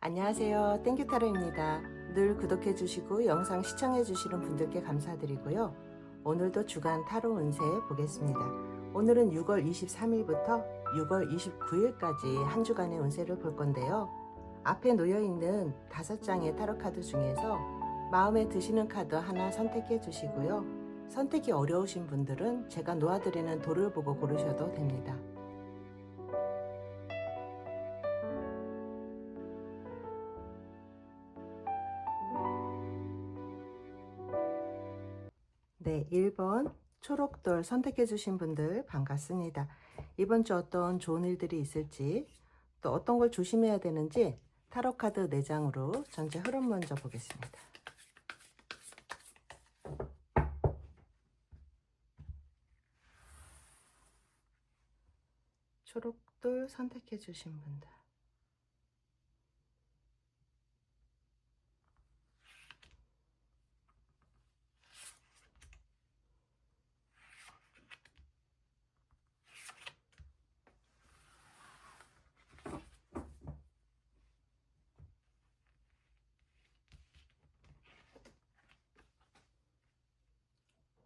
안녕하세요. 땡큐타로입니다. 늘 구독해 주시고 영상 시청해 주시는 분들께 감사드리고요. 오늘도 주간 타로 운세 보겠습니다. 오늘은 6월 23일부터 6월 29일까지 한 주간의 운세를 볼 건데요. 앞에 놓여 있는 5장의 타로 카드 중에서 마음에 드시는 카드 하나 선택해 주시고요. 선택이 어려우신 분들은 제가 놓아드리는 돌을 보고 고르셔도 됩니다. 네, 1번 초록돌 선택해 주신 분들 반갑습니다. 이번 주 어떤 좋은 일들이 있을지 또 어떤 걸 조심해야 되는지 타로카드 4장으로 전체 흐름 먼저 보겠습니다. 초록돌 선택해 주신 분들.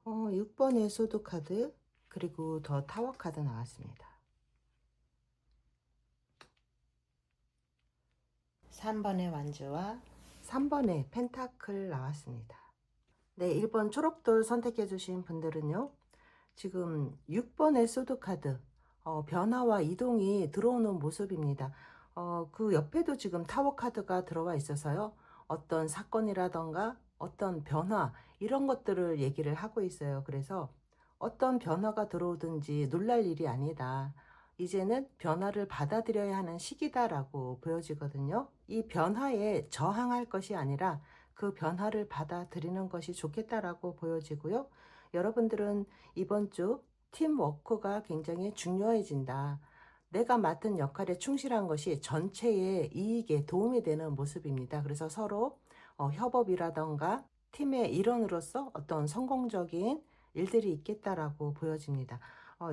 어, 6번의 소드 카드 그리고 더 타워 카드 나왔습니다. 3번의 완주와 3번의 펜타클 나왔습니다. 네, 1번 초록돌 선택해 주신 분들은요. 지금 6번의 소드 카드 변화와 이동이 들어오는 모습입니다. 그 옆에도 지금 타워 카드가 들어와 있어서요. 어떤 사건이라던가 어떤 변화 이런 것들을 얘기를 하고 있어요. 그래서 어떤 변화가 들어오든지 놀랄 일이 아니다. 이제는 변화를 받아들여야 하는 시기다라고 보여지거든요. 이 변화에 저항할 것이 아니라 그 변화를 받아들이는 것이 좋겠다라고 보여지고요. 여러분들은 이번 주 팀워크가 굉장히 중요해진다. 내가 맡은 역할에 충실한 것이 전체의 이익에 도움이 되는 모습입니다. 그래서 서로 협업이라던가 팀의 일원으로서 어떤 성공적인 일들이 있겠다라고 보여집니다.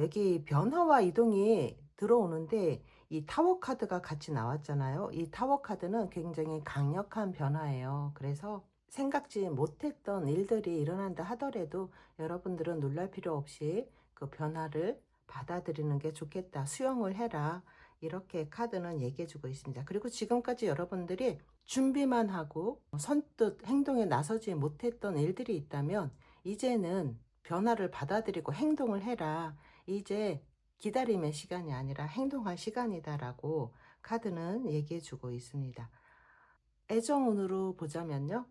여기 변화와 이동이 들어오는데 이 타워 카드가 같이 나왔잖아요. 이 타워 카드는 굉장히 강력한 변화예요. 그래서 생각지 못했던 일들이 일어난다 하더라도 여러분들은 놀랄 필요 없이 그 변화를 받아들이는 게 좋겠다. 수용을 해라. 이렇게 카드는 얘기해 주고 있습니다. 그리고 지금까지 여러분들이 준비만 하고 선뜻 행동에 나서지 못했던 일들이 있다면 이제는 변화를 받아들이고 행동을 해라. 이제 기다림의 시간이 아니라 행동할 시간이다라고 카드는 얘기해 주고 있습니다. 애정운으로 보자면요.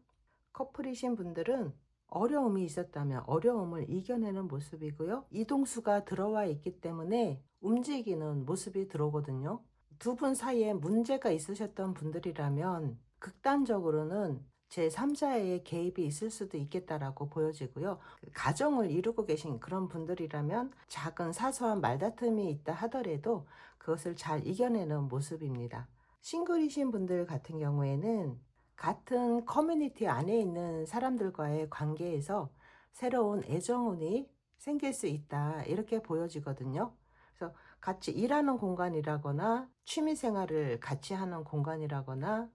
커플이신 분들은 어려움이 있었다면 어려움을 이겨내는 모습이고요. 이동수가 들어와 있기 때문에 움직이는 모습이 들어오거든요. 두 분 사이에 문제가 있으셨던 분들이라면 극단적으로는 제3자의 개입이 있을 수도 있겠다라고 보여지고요. 가정을 이루고 계신 그런 분들이라면 작은 사소한 말다툼이 있다 하더라도 그것을 잘 이겨내는 모습입니다. 싱글이신 분들 같은 경우에는 같은 커뮤니티 안에 있는 사람들과의 관계에서 새로운 애정운이 생길 수 있다 이렇게 보여지거든요. 그래서 같이 일하는 공간이라거나 취미생활을 같이 하는 공간이라거나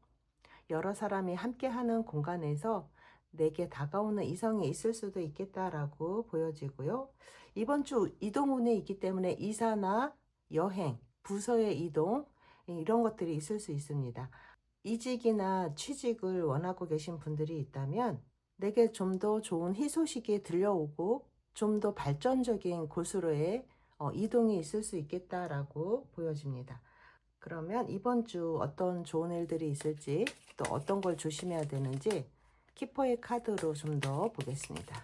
여러 사람이 함께하는 공간에서 내게 다가오는 이성이 있을 수도 있겠다라고 보여지고요. 이번 주 이동운이 있기 때문에 이사나 여행, 부서의 이동 이런 것들이 있을 수 있습니다. 이직이나 취직을 원하고 계신 분들이 있다면 내게 좀 더 좋은 희소식이 들려오고 좀 더 발전적인 곳으로의 이동이 있을 수 있겠다라고 보여집니다. 그러면 이번 주 어떤 좋은 일들이 있을지 또 어떤 걸 조심해야 되는지 키퍼의 카드로 좀 더 보겠습니다.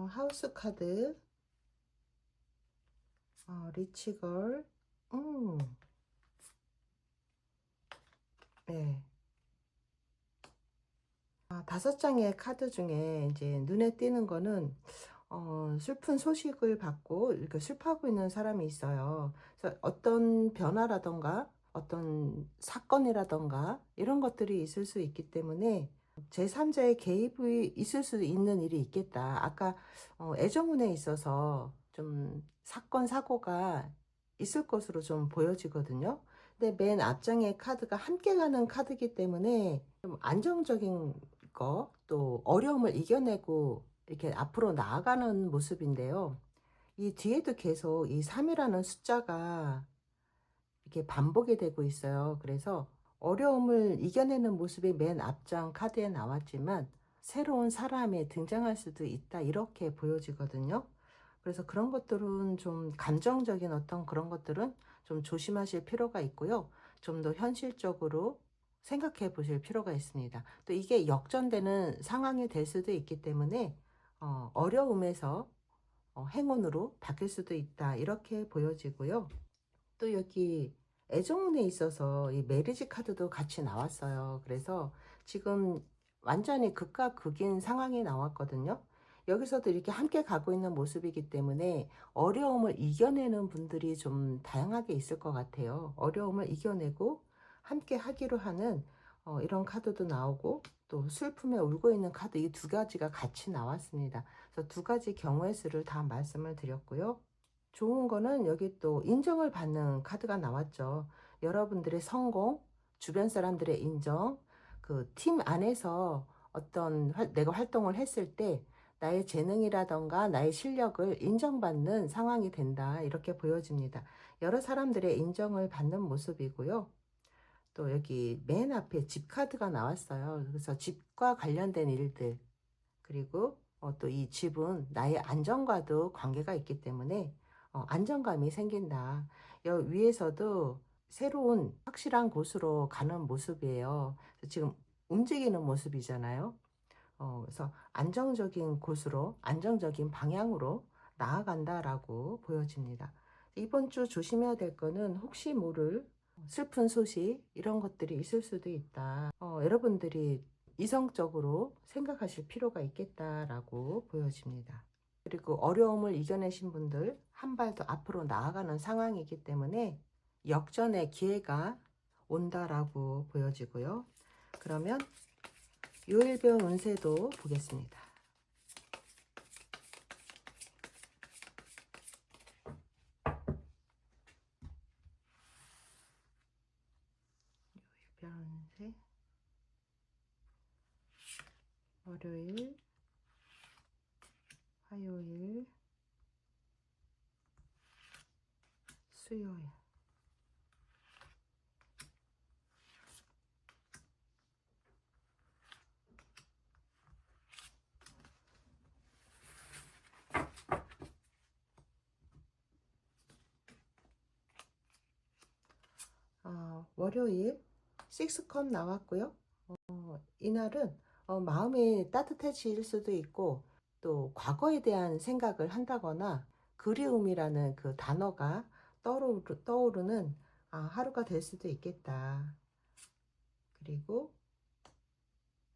하우스 카드, 리치걸, 네. 5장의 카드 중에 이제 눈에 띄는 거는 슬픈 소식을 받고 이렇게 슬퍼하고 있는 사람이 있어요. 그래서 어떤 변화라던가 어떤 사건이라던가 이런 것들이 있을 수 있기 때문에 제3자의 개입이 있을 수 있는 일이 있겠다. 아까 애정운에 있어서 좀 사건 사고가 있을 것으로 좀 보여지거든요. 근데 맨 앞장의 카드가 함께 가는 카드이기 때문에 좀 안정적인 거, 또 어려움을 이겨내고 이렇게 앞으로 나아가는 모습인데요. 이 뒤에도 계속 이 3이라는 숫자가 이렇게 반복이 되고 있어요. 그래서 어려움을 이겨내는 모습이 맨 앞장 카드에 나왔지만 새로운 사람이 등장할 수도 있다, 이렇게 보여지거든요. 그래서 그런 것들은 좀 감정적인 어떤 그런 것들은 좀 조심하실 필요가 있고요. 좀 더 현실적으로 생각해 보실 필요가 있습니다. 또 이게 역전되는 상황이 될 수도 있기 때문에 어려움에서 행운으로 바뀔 수도 있다, 이렇게 보여지고요. 또 여기 애정운에 있어서 이 메리지 카드도 같이 나왔어요. 그래서 지금 완전히 극과 극인 상황이 나왔거든요. 여기서도 이렇게 함께 가고 있는 모습이기 때문에 어려움을 이겨내는 분들이 좀 다양하게 있을 것 같아요. 어려움을 이겨내고 함께 하기로 하는 이런 카드도 나오고, 또 슬픔에 울고 있는 카드, 이 두 가지가 같이 나왔습니다. 그래서 두 가지 경우의 수를 다 말씀을 드렸고요. 좋은 거는 여기 또 인정을 받는 카드가 나왔죠. 여러분들의 성공, 주변 사람들의 인정, 그 팀 안에서 어떤 내가 활동을 했을 때 나의 재능이라던가 나의 실력을 인정받는 상황이 된다, 이렇게 보여집니다. 여러 사람들의 인정을 받는 모습이고요. 또 여기 맨 앞에 집 카드가 나왔어요. 그래서 집과 관련된 일들, 그리고 또 이 집은 나의 안정과도 관계가 있기 때문에 안정감이 생긴다. 위에서도 새로운 확실한 곳으로 가는 모습이에요. 지금 움직이는 모습이잖아요. 그래서 안정적인 곳으로, 안정적인 방향으로 나아간다라고 보여집니다. 이번 주 조심해야 될 거는 혹시 모를 슬픈 소식, 이런 것들이 있을 수도 있다. 여러분들이 이성적으로 생각하실 필요가 있겠다라고 보여집니다. 그리고 어려움을 이겨내신 분들 한 발 더 앞으로 나아가는 상황이기 때문에 역전의 기회가 온다라고 보여지고요. 그러면 요일별 운세도 보겠습니다. 요일별 운세 월요일, 화요일, 수요일. 월요일 6컵 나왔고요. 이날은 마음이 따뜻해질 수도 있고, 또 과거에 대한 생각을 한다거나 그리움이라는 그 단어가 떠오르는 하루가 될 수도 있겠다. 그리고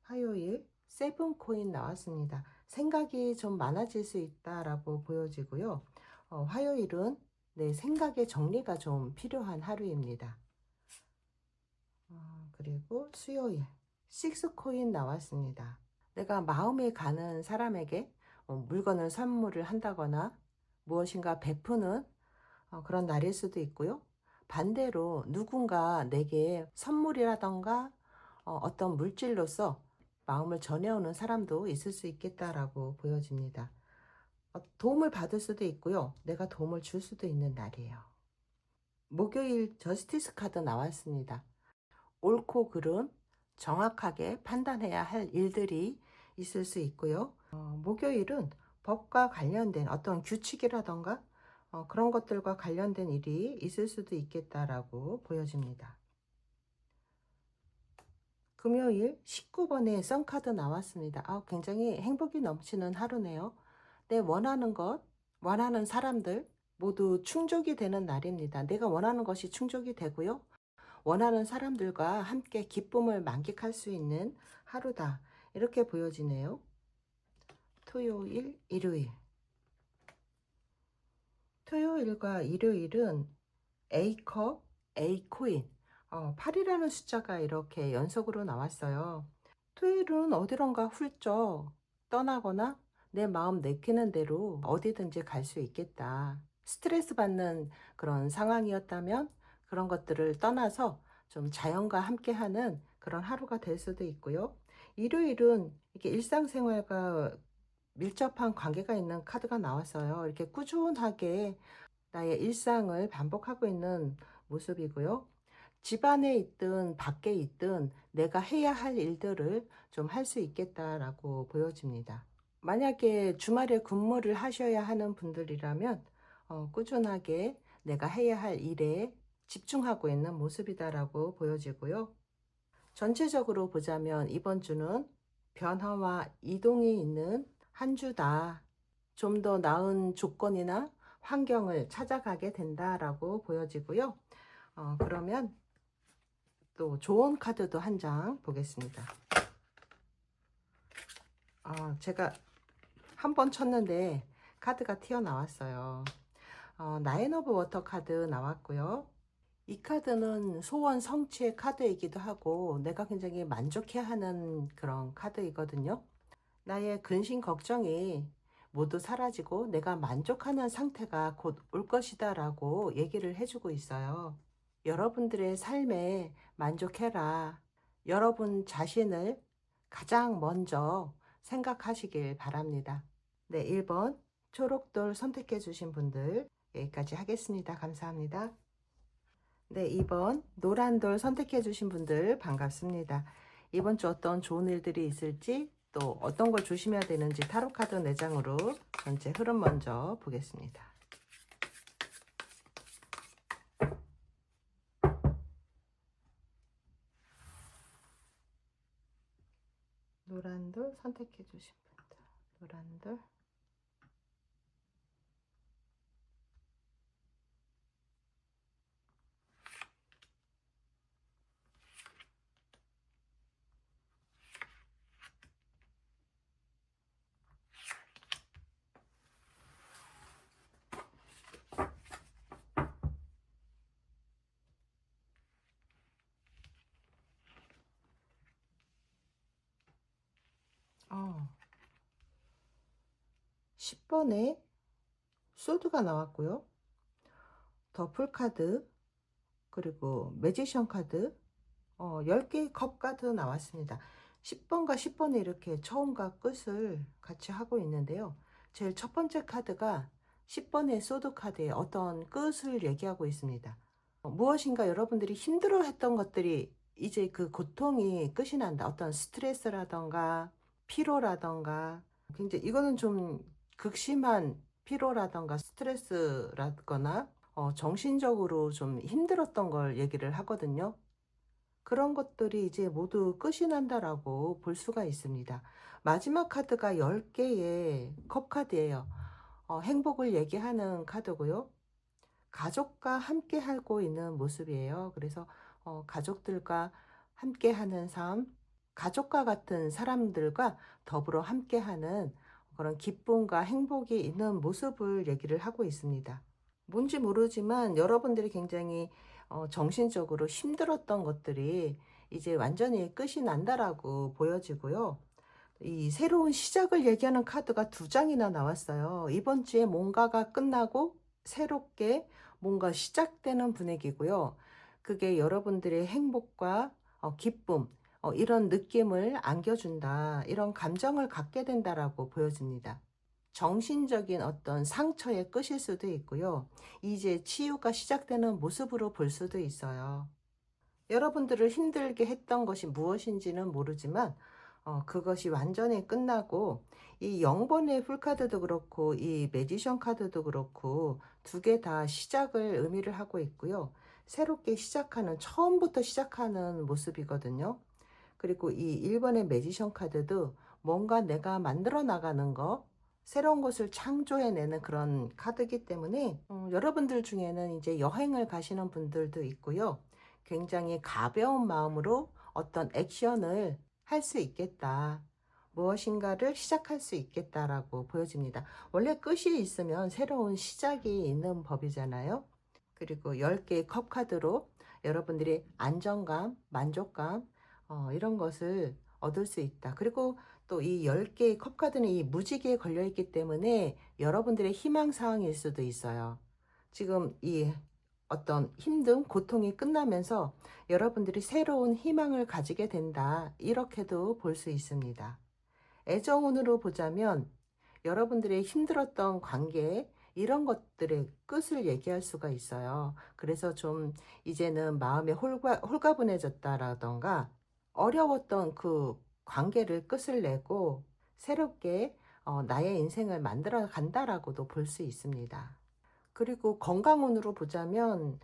화요일 세븐 코인 나왔습니다. 생각이 좀 많아질 수 있다라고 보여지고요. 화요일은 내 생각의 정리가 좀 필요한 하루입니다. 그리고 수요일 식스 코인 나왔습니다. 내가 마음에 가는 사람에게 물건을 선물을 한다거나 무엇인가 베푸는 그런 날일 수도 있고요. 반대로 누군가 내게 선물이라던가 어떤 물질로서 마음을 전해오는 사람도 있을 수 있겠다라고 보여집니다. 도움을 받을 수도 있고요. 내가 도움을 줄 수도 있는 날이에요. 목요일 저스티스 카드 나왔습니다. 옳고 그름 정확하게 판단해야 할 일들이 있을 수 있고요. 목요일은 법과 관련된 어떤 규칙이라던가 그런 것들과 관련된 일이 있을 수도 있겠다라고 보여집니다. 금요일 19번의 썬카드 나왔습니다. 굉장히 행복이 넘치는 하루네요. 내 원하는 것, 원하는 사람들 모두 충족이 되는 날입니다. 내가 원하는 것이 충족이 되고요. 원하는 사람들과 함께 기쁨을 만끽할 수 있는 하루다, 이렇게 보여지네요. 토요일, 일요일. 토요일과 일요일은 A컵, A코인 8이라는 숫자가 이렇게 연속으로 나왔어요. 토요일은 어디론가 훌쩍 떠나거나 내 마음 내키는 대로 어디든지 갈 수 있겠다. 스트레스 받는 그런 상황이었다면 그런 것들을 떠나서 좀 자연과 함께하는 그런 하루가 될 수도 있고요. 일요일은 이렇게 일상생활과 밀접한 관계가 있는 카드가 나왔어요. 이렇게 꾸준하게 나의 일상을 반복하고 있는 모습이고요. 집안에 있든 밖에 있든 내가 해야 할 일들을 좀 할 수 있겠다라고 보여집니다. 만약에 주말에 근무를 하셔야 하는 분들이라면 꾸준하게 내가 해야 할 일에 집중하고 있는 모습이다라고 보여지고요. 전체적으로 보자면 이번 주는 변화와 이동이 있는 한 주다. 좀 더 나은 조건이나 환경을 찾아가게 된다라고 보여지고요. 그러면 또 좋은 카드도 한 장 보겠습니다. 제가 한 번 쳤는데 카드가 튀어나왔어요. 나인 오브 워터 카드 나왔고요. 이 카드는 소원 성취의 카드이기도 하고 내가 굉장히 만족해야 하는 그런 카드이거든요. 나의 근심 걱정이 모두 사라지고 내가 만족하는 상태가 곧 올 것이다 라고 얘기를 해주고 있어요. 여러분들의 삶에 만족해라. 여러분 자신을 가장 먼저 생각하시길 바랍니다. 네, 1번 초록돌 선택해 주신 분들 여기까지 하겠습니다. 감사합니다. 네, 2번 노란돌 선택해 주신 분들 반갑습니다. 이번 주 어떤 좋은 일들이 있을지 또 어떤 걸 조심해야 되는지 타로카드 4장으로 전체 흐름 먼저 보겠습니다. 노란돌 선택해 주신 분들 노란돌 어, 10번에 소드가 나왔고요. 더풀 카드 그리고 매지션 카드 10개의 컵 카드 나왔습니다. 10번과 10번이 이렇게 처음과 끝을 같이 하고 있는데요. 제일 첫 번째 카드가 10번의 소드 카드의 어떤 끝을 얘기하고 있습니다. 무엇인가 여러분들이 힘들어 했던 것들이 이제 그 고통이 끝이 난다. 어떤 스트레스라던가 피로라던가 굉장히 이거는 좀 극심한 피로라던가 스트레스라거나 정신적으로 좀 힘들었던 걸 얘기를 하거든요. 그런 것들이 이제 모두 끝이 난다라고 볼 수가 있습니다. 마지막 카드가 10개의 컵 카드예요. 행복을 얘기하는 카드고요. 가족과 함께 하고 있는 모습이에요. 그래서 가족들과 함께 하는 삶, 가족과 같은 사람들과 더불어 함께 하는 그런 기쁨과 행복이 있는 모습을 얘기를 하고 있습니다. 뭔지 모르지만 여러분들이 굉장히 정신적으로 힘들었던 것들이 이제 완전히 끝이 난다라고 보여지고요. 이 새로운 시작을 얘기하는 카드가 2장이나 나왔어요. 이번 주에 뭔가가 끝나고 새롭게 뭔가 시작되는 분위기고요. 그게 여러분들의 행복과 기쁨, 이런 느낌을 안겨준다. 이런 감정을 갖게 된다라고 보여집니다. 정신적인 어떤 상처의 끝일 수도 있고요. 이제 치유가 시작되는 모습으로 볼 수도 있어요. 여러분들을 힘들게 했던 것이 무엇인지는 모르지만 그것이 완전히 끝나고 이 0번의 풀카드도 그렇고 이 매지션 카드도 그렇고 2개 다 시작을 의미를 하고 있고요. 새롭게 시작하는 처음부터 시작하는 모습이거든요. 그리고 이 1번의 매지션 카드도 뭔가 내가 만들어 나가는 거 새로운 것을 창조해내는 그런 카드이기 때문에 여러분들 중에는 이제 여행을 가시는 분들도 있고요. 굉장히 가벼운 마음으로 어떤 액션을 할 수 있겠다. 무엇인가를 시작할 수 있겠다라고 보여집니다. 원래 끝이 있으면 새로운 시작이 있는 법이잖아요. 그리고 10개의 컵 카드로 여러분들이 안정감, 만족감 이런 것을 얻을 수 있다. 그리고 또 이 10개의 컵 카드는 이 무지개에 걸려 있기 때문에 여러분들의 희망 사항일 수도 있어요. 지금 이 어떤 힘든 고통이 끝나면서 여러분들이 새로운 희망을 가지게 된다. 이렇게도 볼 수 있습니다. 애정운으로 보자면 여러분들의 힘들었던 관계 이런 것들의 끝을 얘기할 수가 있어요. 그래서 좀 이제는 마음이 홀가분해졌다라던가 어려웠던 그 관계를 끝을 내고 새롭게 나의 인생을 만들어 간다라고도 볼 수 있습니다. 그리고 건강운으로 보자면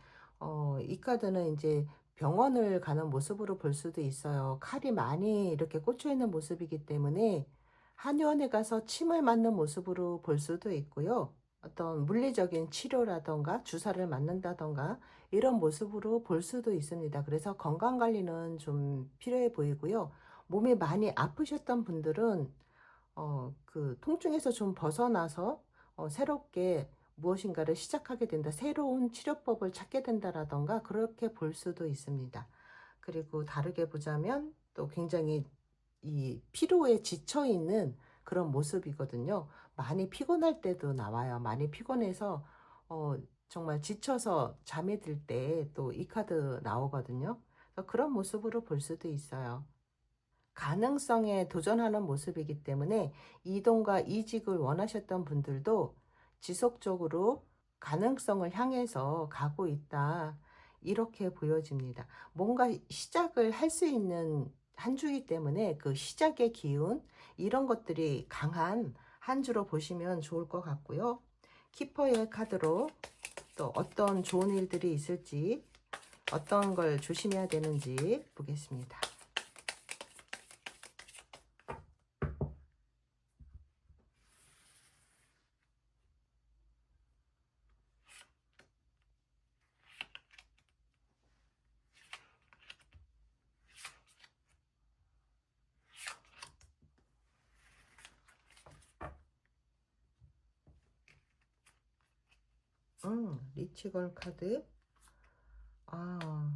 이 카드는 이제 병원을 가는 모습으로 볼 수도 있어요. 칼이 많이 이렇게 꽂혀 있는 모습이기 때문에 한의원에 가서 침을 맞는 모습으로 볼 수도 있고요. 어떤 물리적인 치료라던가 주사를 맞는다던가 이런 모습으로 볼 수도 있습니다. 그래서 건강관리는 좀 필요해 보이고요. 몸이 많이 아프셨던 분들은 그 통증에서 좀 벗어나서 새롭게 무엇인가를 시작하게 된다. 새로운 치료법을 찾게 된다라던가 그렇게 볼 수도 있습니다. 그리고 다르게 보자면 또 굉장히 이 피로에 지쳐 있는 그런 모습이거든요. 많이 피곤할 때도 나와요. 많이 피곤해서 정말 지쳐서 잠이 들 때 또 이 카드 나오거든요. 그래서 그런 모습으로 볼 수도 있어요. 가능성에 도전하는 모습이기 때문에 이동과 이직을 원하셨던 분들도 지속적으로 가능성을 향해서 가고 있다. 이렇게 보여집니다. 뭔가 시작을 할 수 있는 한 주이기 때문에 그 시작의 기운 이런 것들이 강한 한 주로 보시면 좋을 것 같고요. 키퍼의 카드로 또 어떤 좋은 일들이 있을지 어떤 걸 조심해야 되는지 보겠습니다. 리치걸 카드. 아,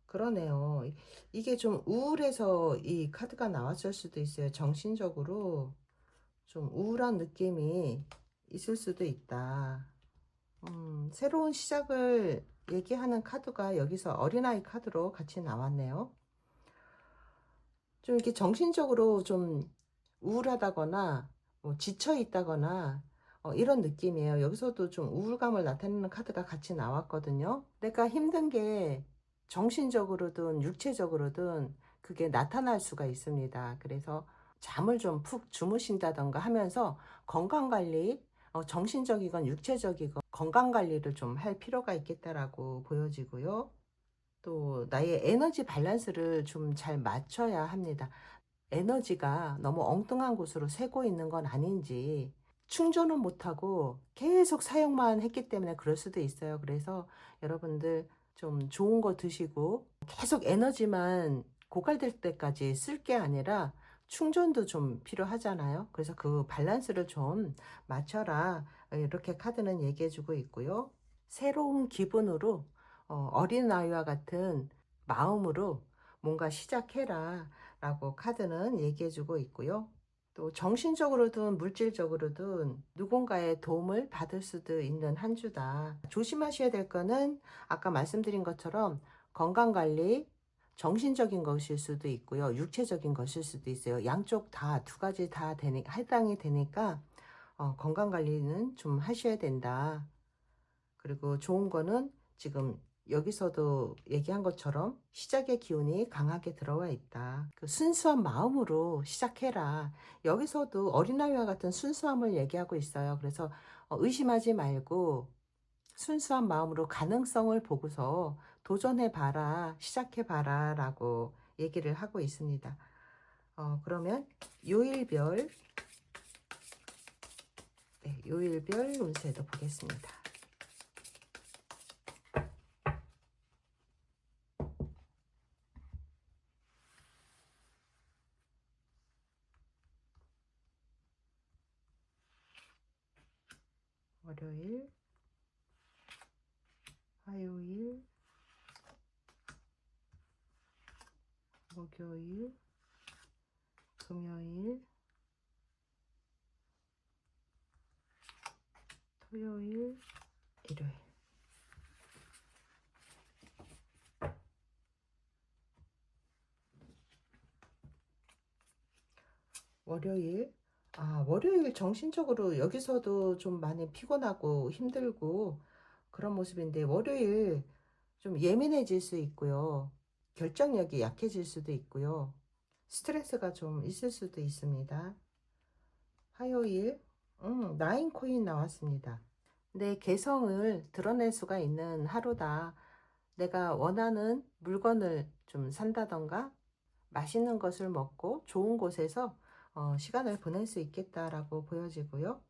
그러네요. 이게 좀 우울해서 이 카드가 나왔을 수도 있어요. 정신적으로 좀 우울한 느낌이 있을 수도 있다. 새로운 시작을 얘기하는 카드가 여기서 어린아이 카드로 같이 나왔네요. 좀 이렇게 정신적으로 좀 우울하다거나 지쳐 있다거나 이런 느낌이에요. 여기서도 좀 우울감을 나타내는 카드가 같이 나왔거든요. 내가 힘든 게 정신적으로든 육체적으로든 그게 나타날 수가 있습니다. 그래서 잠을 좀 푹 주무신다던가 하면서 건강관리, 정신적이건 육체적이건 건강관리를 좀 할 필요가 있겠다라고 보여지고요. 또 나의 에너지 밸런스를 좀 잘 맞춰야 합니다. 에너지가 너무 엉뚱한 곳으로 새고 있는 건 아닌지 충전은 못하고 계속 사용만 했기 때문에 그럴 수도 있어요. 그래서 여러분들 좀 좋은 거 드시고 계속 에너지만 고갈될 때까지 쓸 게 아니라 충전도 좀 필요하잖아요. 그래서 그 밸런스를 좀 맞춰라. 이렇게 카드는 얘기해 주고 있고요. 새로운 기분으로 어린아이와 같은 마음으로 뭔가 시작해라 라고 카드는 얘기해 주고 있고요. 또 정신적으로든 물질적으로든 누군가의 도움을 받을 수도 있는 한 주다. 조심하셔야 될 거는 아까 말씀드린 것처럼 건강관리, 정신적인 것일 수도 있고요. 육체적인 것일 수도 있어요. 양쪽 다 두 가지 다 해당이 되니까 건강관리는 좀 하셔야 된다. 그리고 좋은 거는 지금 여기서도 얘기한 것처럼 시작의 기운이 강하게 들어와 있다. 그 순수한 마음으로 시작해라. 여기서도 어린아이와 같은 순수함을 얘기하고 있어요. 그래서 의심하지 말고 순수한 마음으로 가능성을 보고서 도전해봐라, 시작해봐라 라고 얘기를 하고 있습니다. 그러면 요일별, 네, 요일별 운세도 보겠습니다. 월요일, 화요일, 목요일, 금요일, 토요일, 일요일. 월요일. 월요일 정신적으로 여기서도 좀 많이 피곤하고 힘들고 그런 모습인데, 월요일 좀 예민해질 수 있고요. 결정력이 약해질 수도 있고요. 스트레스가 좀 있을 수도 있습니다. 화요일, 나인 코인 나왔습니다. 내 개성을 드러낼 수가 있는 하루다. 내가 원하는 물건을 좀 산다던가 맛있는 것을 먹고 좋은 곳에서 시간을 보낼 수 있겠다라고 보여지고요.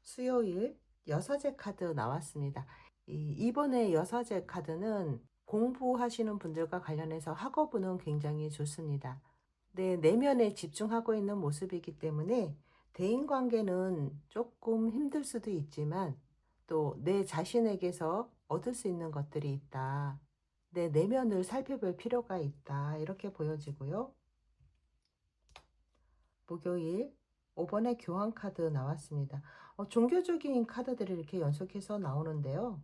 수요일 여사제 카드 나왔습니다. 이번에 여사제 카드는 공부하시는 분들과 관련해서 학업운은 굉장히 좋습니다. 내 내면에 집중하고 있는 모습이기 때문에 대인관계는 조금 힘들 수도 있지만 또 내 자신에게서 얻을 수 있는 것들이 있다. 내 내면을 살펴볼 필요가 있다. 이렇게 보여지고요. 목요일 5번의 교환 카드 나왔습니다. 종교적인 카드들이 이렇게 연속해서 나오는데요.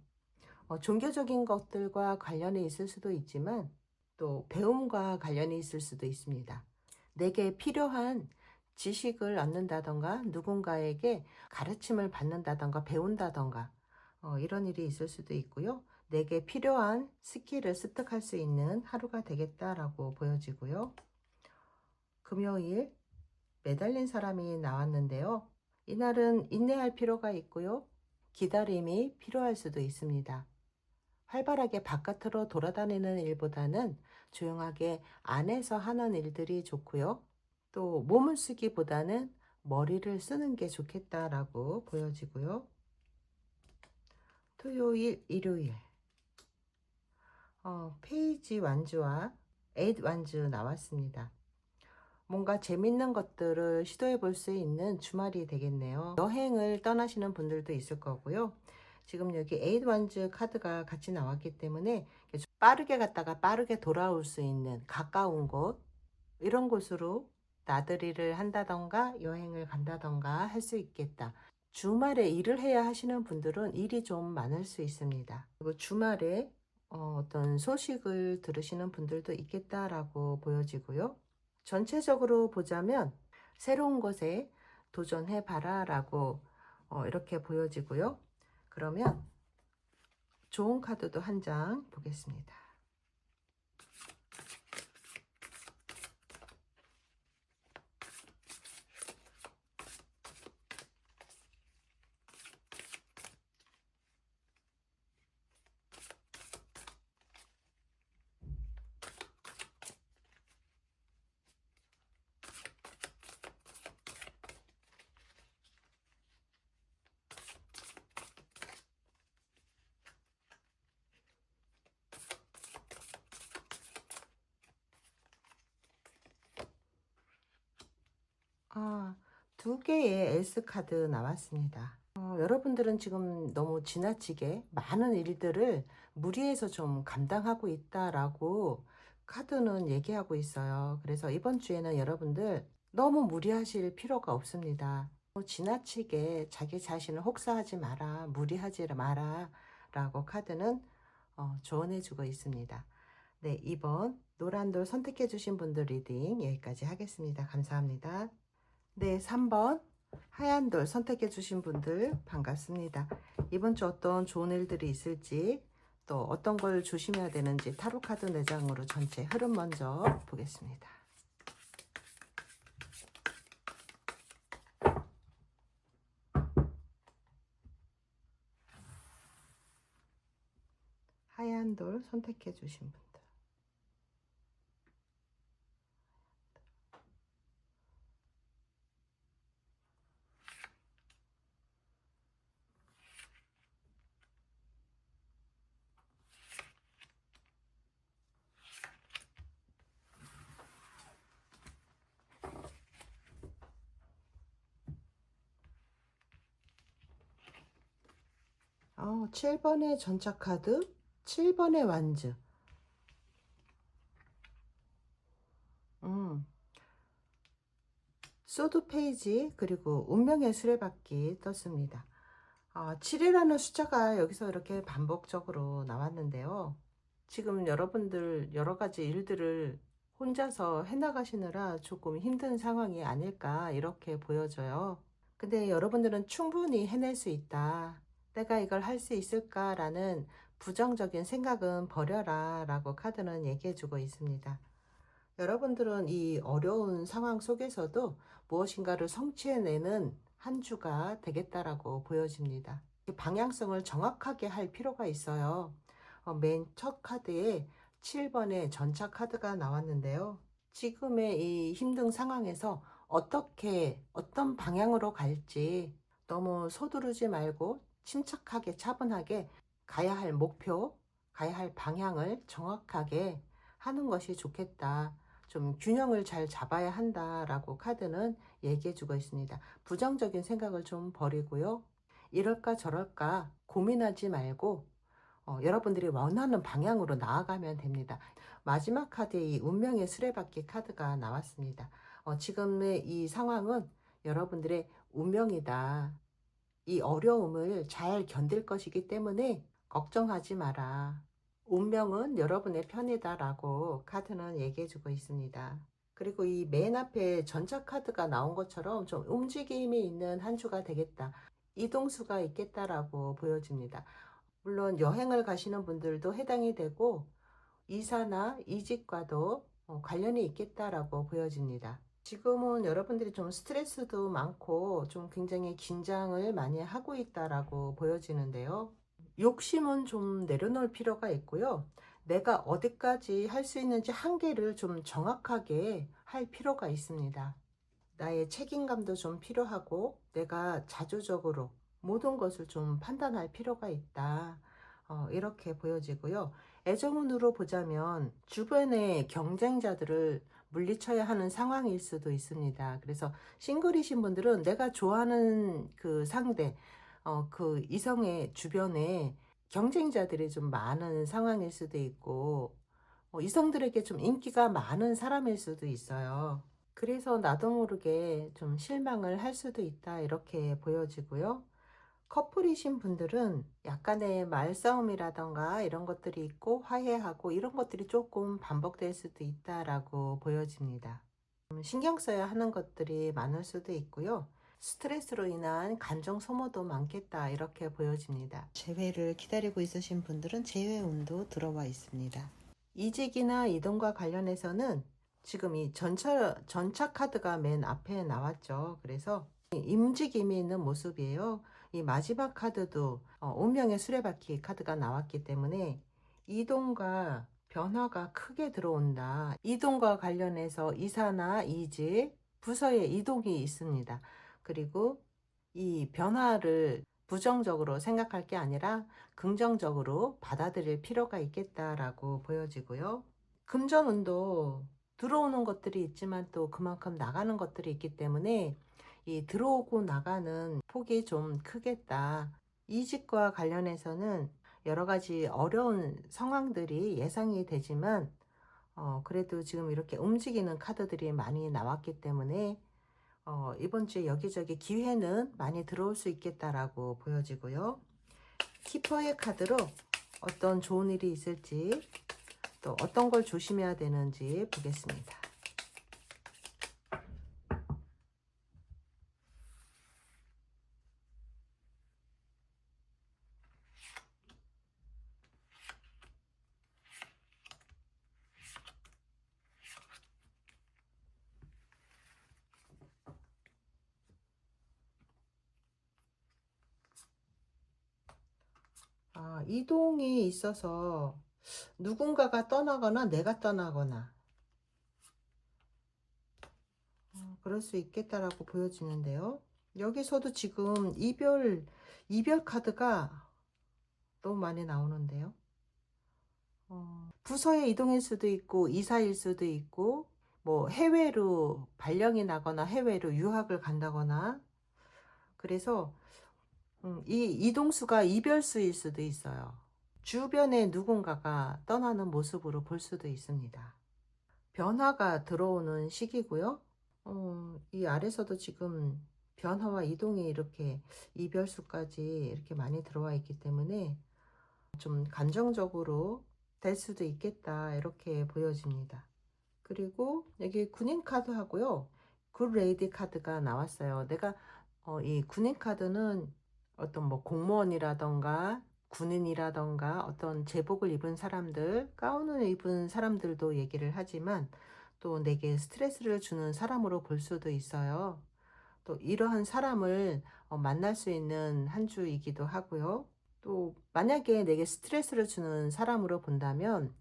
종교적인 것들과 관련이 있을 수도 있지만 또 배움과 관련이 있을 수도 있습니다. 내게 필요한 지식을 얻는다던가 누군가에게 가르침을 받는다던가 배운다던가 이런 일이 있을 수도 있고요. 내게 필요한 스킬을 습득할 수 있는 하루가 되겠다라고 보여지고요. 금요일 매달린 사람이 나왔는데요. 이날은 인내할 필요가 있고요. 기다림이 필요할 수도 있습니다. 활발하게 바깥으로 돌아다니는 일보다는 조용하게 안에서 하는 일들이 좋고요. 또 몸을 쓰기보다는 머리를 쓰는 게 좋겠다라고 보여지고요. 토요일, 일요일 페이지 완주와 에잇 완주 나왔습니다. 뭔가 재밌는 것들을 시도해 볼 수 있는 주말이 되겠네요. 여행을 떠나시는 분들도 있을 거고요. 지금 여기 에잇 완즈 카드가 같이 나왔기 때문에 빠르게 갔다가 빠르게 돌아올 수 있는 가까운 곳, 이런 곳으로 나들이를 한다던가 여행을 간다던가 할 수 있겠다. 주말에 일을 해야 하시는 분들은 일이 좀 많을 수 있습니다. 그리고 주말에 어떤 소식을 들으시는 분들도 있겠다라고 보여지고요. 전체적으로 보자면 새로운 것에 도전해 봐라 라고 이렇게 보여지고요. 그러면 좋은 카드도 한 장 보겠습니다. 두 개의 S 카드 나왔습니다. 여러분들은 지금 너무 지나치게 많은 일들을 무리해서 좀 감당하고 있다라고 카드는 얘기하고 있어요. 그래서 이번 주에는 여러분들 너무 무리하실 필요가 없습니다. 지나치게 자기 자신을 혹사하지 마라, 무리하지 마라 라고 카드는 조언해 주고 있습니다. 네, 이번 노란 돌 선택해 주신 분들 리딩 여기까지 하겠습니다. 감사합니다. 네, 3번 하얀 돌 선택해 주신 분들 반갑습니다. 이번 주 어떤 좋은 일들이 있을지 또 어떤 걸 조심해야 되는지 타로 카드 4장으로 전체 흐름 먼저 보겠습니다. 하얀 돌 선택해 주신 분들. 7번의 전차 카드, 7번의 완즈. 소드 페이지, 그리고 운명의 수레바퀴 떴습니다. 7이라는 숫자가 여기서 이렇게 반복적으로 나왔는데요. 지금 여러분들 여러 가지 일들을 혼자서 해나가시느라 조금 힘든 상황이 아닐까 이렇게 보여져요. 근데 여러분들은 충분히 해낼 수 있다. 내가 이걸 할 수 있을까라는 부정적인 생각은 버려라 라고 카드는 얘기해 주고 있습니다. 여러분들은 이 어려운 상황 속에서도 무엇인가를 성취해내는 한 주가 되겠다라고 보여집니다. 방향성을 정확하게 할 필요가 있어요. 맨 첫 카드에 7번의 전차 카드가 나왔는데요. 지금의 이 힘든 상황에서 어떤 방향으로 갈지 너무 서두르지 말고 침착하게 차분하게 가야 할 목표, 가야 할 방향을 정확하게 하는 것이 좋겠다. 좀 균형을 잘 잡아야 한다라고 카드는 얘기해 주고 있습니다. 부정적인 생각을 좀 버리고요. 이럴까 저럴까 고민하지 말고 여러분들이 원하는 방향으로 나아가면 됩니다. 마지막 카드에 이 운명의 수레바퀴 카드가 나왔습니다. 지금의 이 상황은 여러분들의 운명이다. 이 어려움을 잘 견딜 것이기 때문에 걱정하지 마라. 운명은 여러분의 편이다 라고 카드는 얘기해 주고 있습니다. 그리고 이 맨 앞에 전차 카드가 나온 것처럼 좀 움직임이 있는 한 주가 되겠다. 이동수가 있겠다라고 보여집니다. 물론 여행을 가시는 분들도 해당이 되고 이사나 이직과도 관련이 있겠다라고 보여집니다. 지금은 여러분들이 좀 스트레스도 많고 좀 굉장히 긴장을 많이 하고 있다라고 보여지는데요. 욕심은 좀 내려놓을 필요가 있고요. 내가 어디까지 할 수 있는지 한계를 좀 정확하게 할 필요가 있습니다. 나의 책임감도 좀 필요하고 내가 자주적으로 모든 것을 좀 판단할 필요가 있다. 이렇게 보여지고요. 애정운으로 보자면 주변의 경쟁자들을 물리쳐야 하는 상황일 수도 있습니다. 그래서 싱글이신 분들은 내가 좋아하는 그 상대, 그 이성의 주변에 경쟁자들이 좀 많은 상황일 수도 있고, 이성들에게 좀 인기가 많은 사람일 수도 있어요. 그래서 나도 모르게 좀 실망을 할 수도 있다 이렇게 보여지고요. 커플이신 분들은 약간의 말싸움이라던가 이런 것들이 있고 화해하고 이런 것들이 조금 반복될 수도 있다라고 보여집니다. 신경 써야 하는 것들이 많을 수도 있고요. 스트레스로 인한 감정 소모도 많겠다 이렇게 보여집니다. 재회를 기다리고 있으신 분들은 재회 운도 들어와 있습니다. 이직이나 이동과 관련해서는 지금 이 전차 카드가 맨 앞에 나왔죠. 그래서 움직임이 있는 모습이에요. 이 마지막 카드도 운명의 수레바퀴 카드가 나왔기 때문에 이동과 변화가 크게 들어온다. 이동과 관련해서 이사나 이직, 부서의 이동이 있습니다. 그리고 이 변화를 부정적으로 생각할 게 아니라 긍정적으로 받아들일 필요가 있겠다라고 보여지고요. 금전운도 들어오는 것들이 있지만 또 그만큼 나가는 것들이 있기 때문에 이 들어오고 나가는 폭이 좀 크겠다. 이직과 관련해서는 여러 가지 어려운 상황들이 예상이 되지만 그래도 지금 이렇게 움직이는 카드들이 많이 나왔기 때문에 이번 주에 여기저기 기회는 많이 들어올 수 있겠다라고 보여지고요. 키퍼의 카드로 어떤 좋은 일이 있을지 또 어떤 걸 조심해야 되는지 보겠습니다. 이동이 있어서 누군가가 떠나거나 내가 떠나거나 그럴 수 있겠다라고 보여지는데요. 여기서도 지금 이별 카드가 너무 많이 나오는데요. 부서의 이동일 수도 있고 이사일 수도 있고 뭐 해외로 발령이 나거나 해외로 유학을 간다거나 그래서 이 이동수가 이별수일 수도 있어요. 주변에 누군가가 떠나는 모습으로 볼 수도 있습니다. 변화가 들어오는 시기고요. 이 아래서도 지금 변화와 이동이 이렇게 이별수까지 이렇게 많이 들어와 있기 때문에 좀 감정적으로 될 수도 있겠다 이렇게 보여집니다. 그리고 여기 군인 카드 하고요. 굿 레이디 카드가 나왔어요. 내가 이 군인 카드는 어떤 뭐 공무원이라던가 군인이라던가 어떤 제복을 입은 사람들, 가운을 입은 사람들도 얘기를 하지만 또 내게 스트레스를 주는 사람으로 볼 수도 있어요. 또 이러한 사람을 만날 수 있는 한 주이기도 하고요. 또 만약에 내게 스트레스를 주는 사람으로 본다면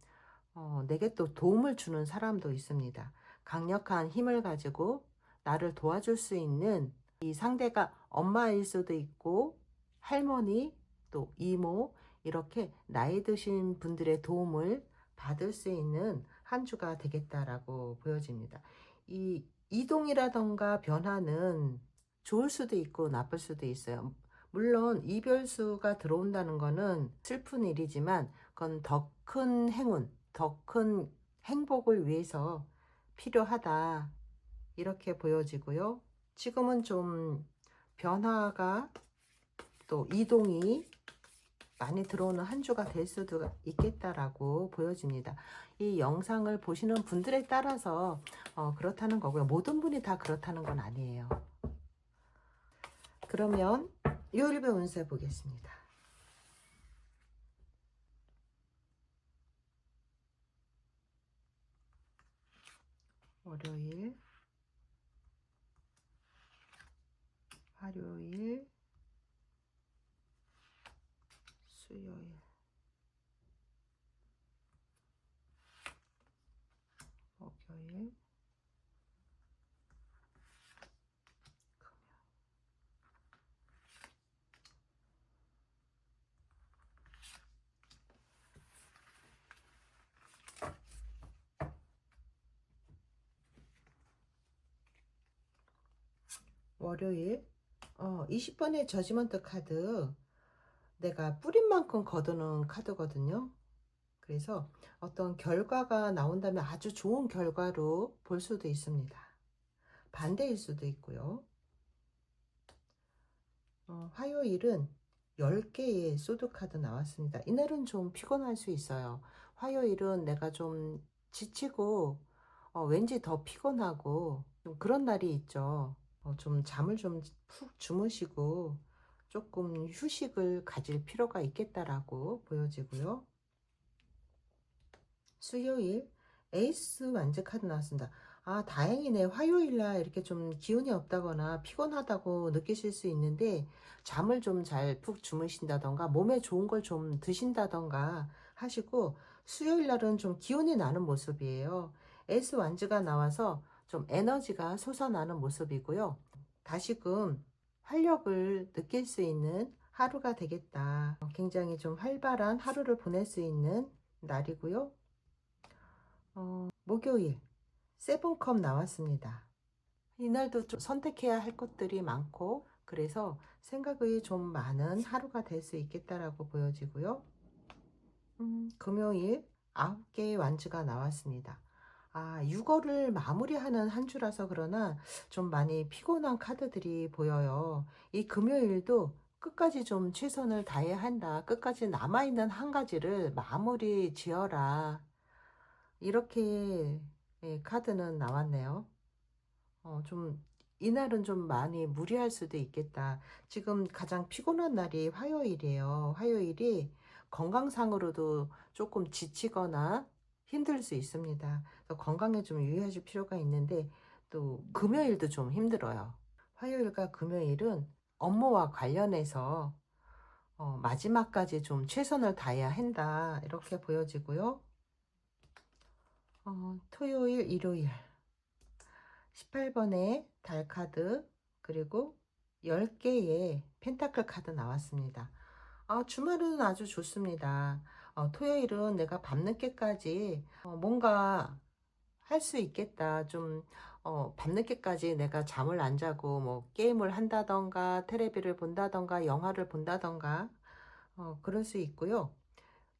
내게 또 도움을 주는 사람도 있습니다. 강력한 힘을 가지고 나를 도와줄 수 있는, 이 상대가 엄마일 수도 있고 할머니 또 이모, 이렇게 나이 드신 분들의 도움을 받을 수 있는 한 주가 되겠다라고 보여집니다. 이 이동이라던가 변화는 좋을 수도 있고 나쁠 수도 있어요. 물론 이별수가 들어온다는 거는 슬픈 일이지만 그건 더 큰 행운, 더 큰 행복을 위해서 필요하다 이렇게 보여지고요. 지금은 좀 변화가 또 이동이 많이 들어오는 한 주가 될 수도 있겠다라고 보여집니다. 이 영상을 보시는 분들에 따라서 그렇다는 거고요. 모든 분이 다 그렇다는 건 아니에요. 그러면 요일별 운세 보겠습니다. 월요일, 화요일, 수요일, 목요일, 월요일. 20번의 저지먼트 카드, 내가 뿌린 만큼 거두는 카드거든요. 그래서 어떤 결과가 나온다면 아주 좋은 결과로 볼 수도 있습니다. 반대일 수도 있고요. 화요일은 10개의 소드카드 나왔습니다. 이날은 좀 피곤할 수 있어요. 화요일은 내가 좀 지치고 왠지 더 피곤하고 좀 그런 날이 있죠. 좀 잠을 좀 푹 주무시고 조금 휴식을 가질 필요가 있겠다라고 보여지고요. 수요일 에이스 완즈 카드 나왔습니다. 아, 다행이네. 화요일날 이렇게 좀 기운이 없다거나 피곤하다고 느끼실 수 있는데 잠을 좀 잘 푹 주무신다던가 몸에 좋은 걸 좀 드신다던가 하시고 수요일날은 좀 기운이 나는 모습이에요. 에이스 완즈가 나와서 좀 에너지가 솟아나는 모습이고요. 다시금 활력을 느낄 수 있는 하루가 되겠다. 굉장히 좀 활발한 하루를 보낼 수 있는 날이고요. 목요일 세븐컵 나왔습니다. 이날도 좀 선택해야 할 것들이 많고 그래서 생각이 좀 많은 하루가 될 수 있겠다라고 보여지고요. 금요일 9개의 완즈가 나왔습니다. 6월을 마무리하는 한 주라서 그러나 좀 많이 피곤한 카드들이 보여요. 이 금요일도 끝까지 좀 최선을 다해야 한다. 끝까지 남아있는 한 가지를 마무리 지어라. 이렇게 카드는 나왔네요. 좀 이날은 좀 많이 무리할 수도 있겠다. 지금 가장 피곤한 날이 화요일이에요. 화요일이 건강상으로도 조금 지치거나 힘들 수 있습니다. 그래서 건강에 좀 유의하실 필요가 있는데 또 금요일도 좀 힘들어요. 화요일과 금요일은 업무와 관련해서 마지막까지 좀 최선을 다해야 한다. 이렇게 보여지고요. 토요일, 일요일 18번의 달 카드 그리고 10개의 펜타클 카드 나왔습니다. 주말은 아주 좋습니다. 토요일은 내가 밤늦게까지 뭔가 할 수 있겠다. 좀 밤늦게까지 내가 잠을 안 자고 뭐 게임을 한다던가 테레비를 본다던가 영화를 본다던가 그럴 수 있고요.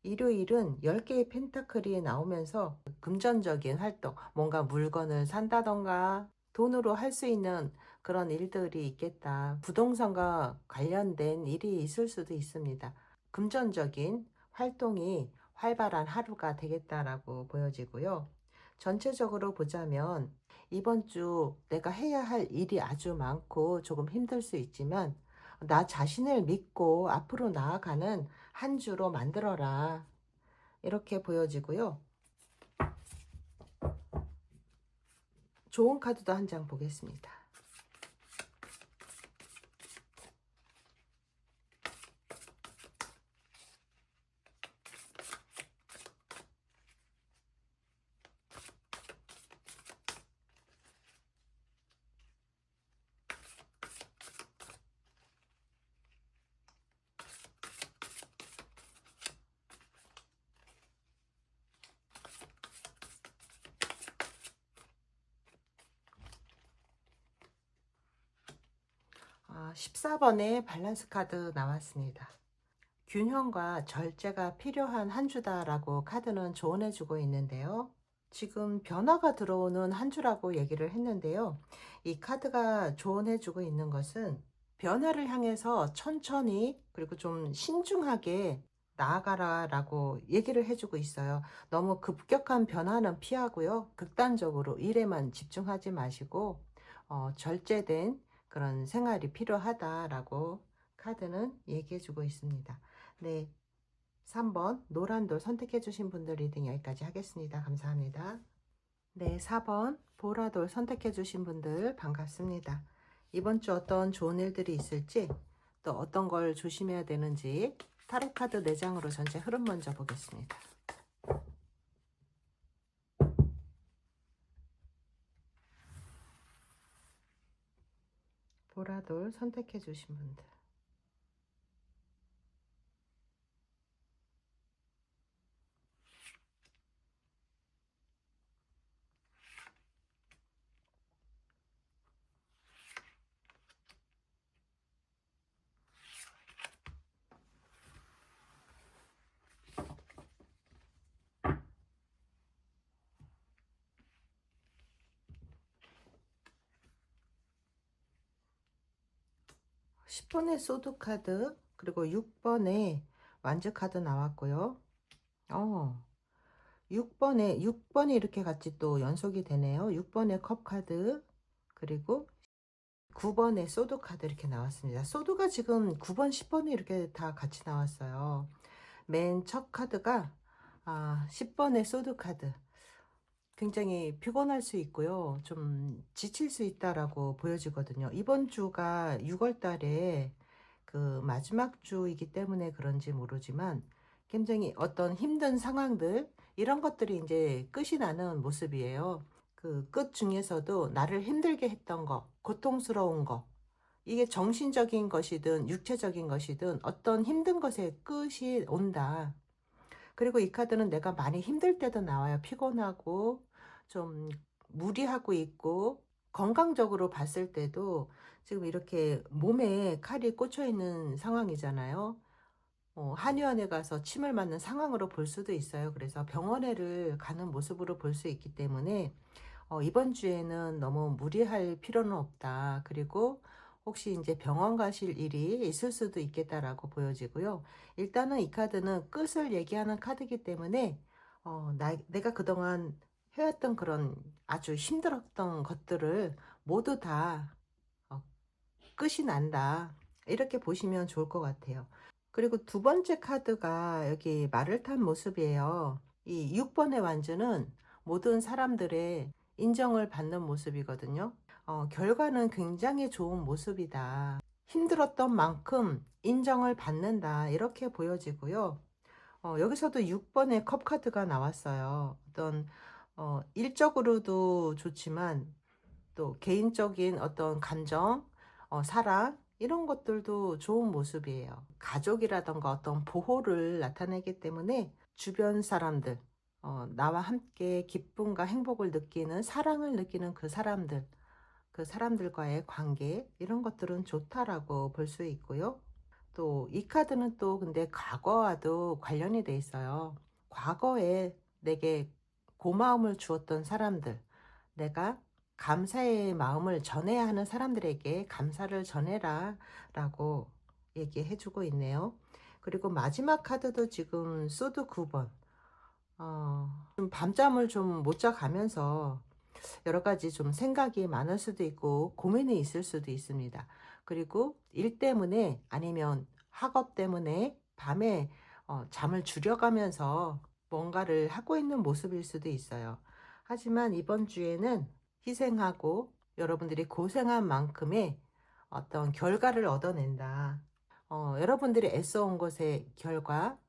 일요일은 10개의 펜타클이 나오면서 금전적인 활동, 뭔가 물건을 산다던가 돈으로 할 수 있는 그런 일들이 있겠다. 부동산과 관련된 일이 있을 수도 있습니다. 금전적인 활동이 활발한 하루가 되겠다라고 보여지고요. 전체적으로 보자면 이번 주 내가 해야 할 일이 아주 많고 조금 힘들 수 있지만 나 자신을 믿고 앞으로 나아가는 한 주로 만들어라. 이렇게 보여지고요. 좋은 카드도 한 장 보겠습니다. 아, 14번에 밸런스 카드 나왔습니다. 균형과 절제가 필요한 한 주다라고 카드는 조언해 주고 있는데요. 지금 변화가 들어오는 한 주라고 얘기를 했는데요. 이 카드가 조언해 주고 있는 것은 변화를 향해서 천천히 그리고 좀 신중하게 나아가라 라고 얘기를 해주고 있어요. 너무 급격한 변화는 피하고요. 극단적으로 일에만 집중하지 마시고 절제된 그런 생활이 필요하다라고 카드는 얘기해 주고 있습니다. 네, 3번 노란돌 선택해 주신 분들 리딩 여기까지 하겠습니다. 감사합니다. 네, 4번 보라돌 선택해 주신 분들 반갑습니다. 이번 주 어떤 좋은 일들이 있을지 또 어떤 걸 조심해야 되는지 타로 카드 4장으로 전체 흐름 먼저 보겠습니다. 보라돌 선택해 주신 분들 10번에 소드 카드 그리고 6번에 완즈 카드 나왔고요. 6번이 이렇게 같이 또 연속이 되네요. 6번에 컵 카드 그리고 9번에 소드 카드 이렇게 나왔습니다. 소드가 지금 9번, 10번이 이렇게 다 같이 나왔어요. 맨 첫 카드가 10번의 소드 카드. 굉장히 피곤할 수 있고요. 좀 지칠 수 있다라고 보여지거든요. 이번 주가 6월 달에 그 마지막 주이기 때문에 그런지 모르지만 굉장히 어떤 힘든 상황들 이런 것들이 이제 끝이 나는 모습이에요. 그 끝 중에서도 나를 힘들게 했던 거, 고통스러운 거, 이게 정신적인 것이든 육체적인 것이든 어떤 힘든 것에 끝이 온다. 그리고 이 카드는 내가 많이 힘들 때도 나와요. 피곤하고 좀 무리하고 있고 건강적으로 봤을 때도 지금 이렇게 몸에 칼이 꽂혀 있는 상황이잖아요. 한의원에 가서 침을 맞는 상황으로 볼 수도 있어요. 그래서 병원에를 가는 모습으로 볼 수 있기 때문에 이번 주에는 너무 무리할 필요는 없다. 그리고 혹시 이제 병원 가실 일이 있을 수도 있겠다라고 보여지고요. 일단은 이 카드는 끝을 얘기하는 카드이기 때문에 내가 그동안 해왔던 그런 아주 힘들었던 것들을 모두 다 끝이 난다. 이렇게 보시면 좋을 것 같아요. 그리고 두 번째 카드가 여기 말을 탄 모습이에요. 이 6번의 완주는 모든 사람들의 인정을 받는 모습이거든요. 결과는 굉장히 좋은 모습이다. 힘들었던 만큼 인정을 받는다. 이렇게 보여지고요. 여기서도 6번의 컵 카드가 나왔어요. 어떤 일적으로도 좋지만 또 개인적인 어떤 감정, 사랑 이런 것들도 좋은 모습이에요. 가족이라던가 어떤 보호를 나타내기 때문에 주변 사람들 나와 함께 기쁨과 행복을 느끼는, 사랑을 느끼는 그 사람들과의 관계, 이런 것들은 좋다라고 볼 수 있고요. 또 이 카드는 또 근데 과거와도 관련이 돼 있어요. 과거에 내게 고마움을 주었던 사람들, 내가 감사의 마음을 전해야 하는 사람들에게 감사를 전해라 라고 얘기해 주고 있네요. 그리고 마지막 카드도 지금 소드 9번, 좀 밤잠을 좀 못 자가면서 여러 가지 좀 생각이 많을 수도 있고 고민이 있을 수도 있습니다. 그리고 일 때문에 아니면 학업 때문에 밤에 잠을 줄여가면서 뭔가를 하고 있는 모습일 수도 있어요. 하지만 이번 주에는 희생하고 여러분들이 고생한 만큼의 어떤 결과를 얻어낸다. 여러분들이 애써온 것의 결과,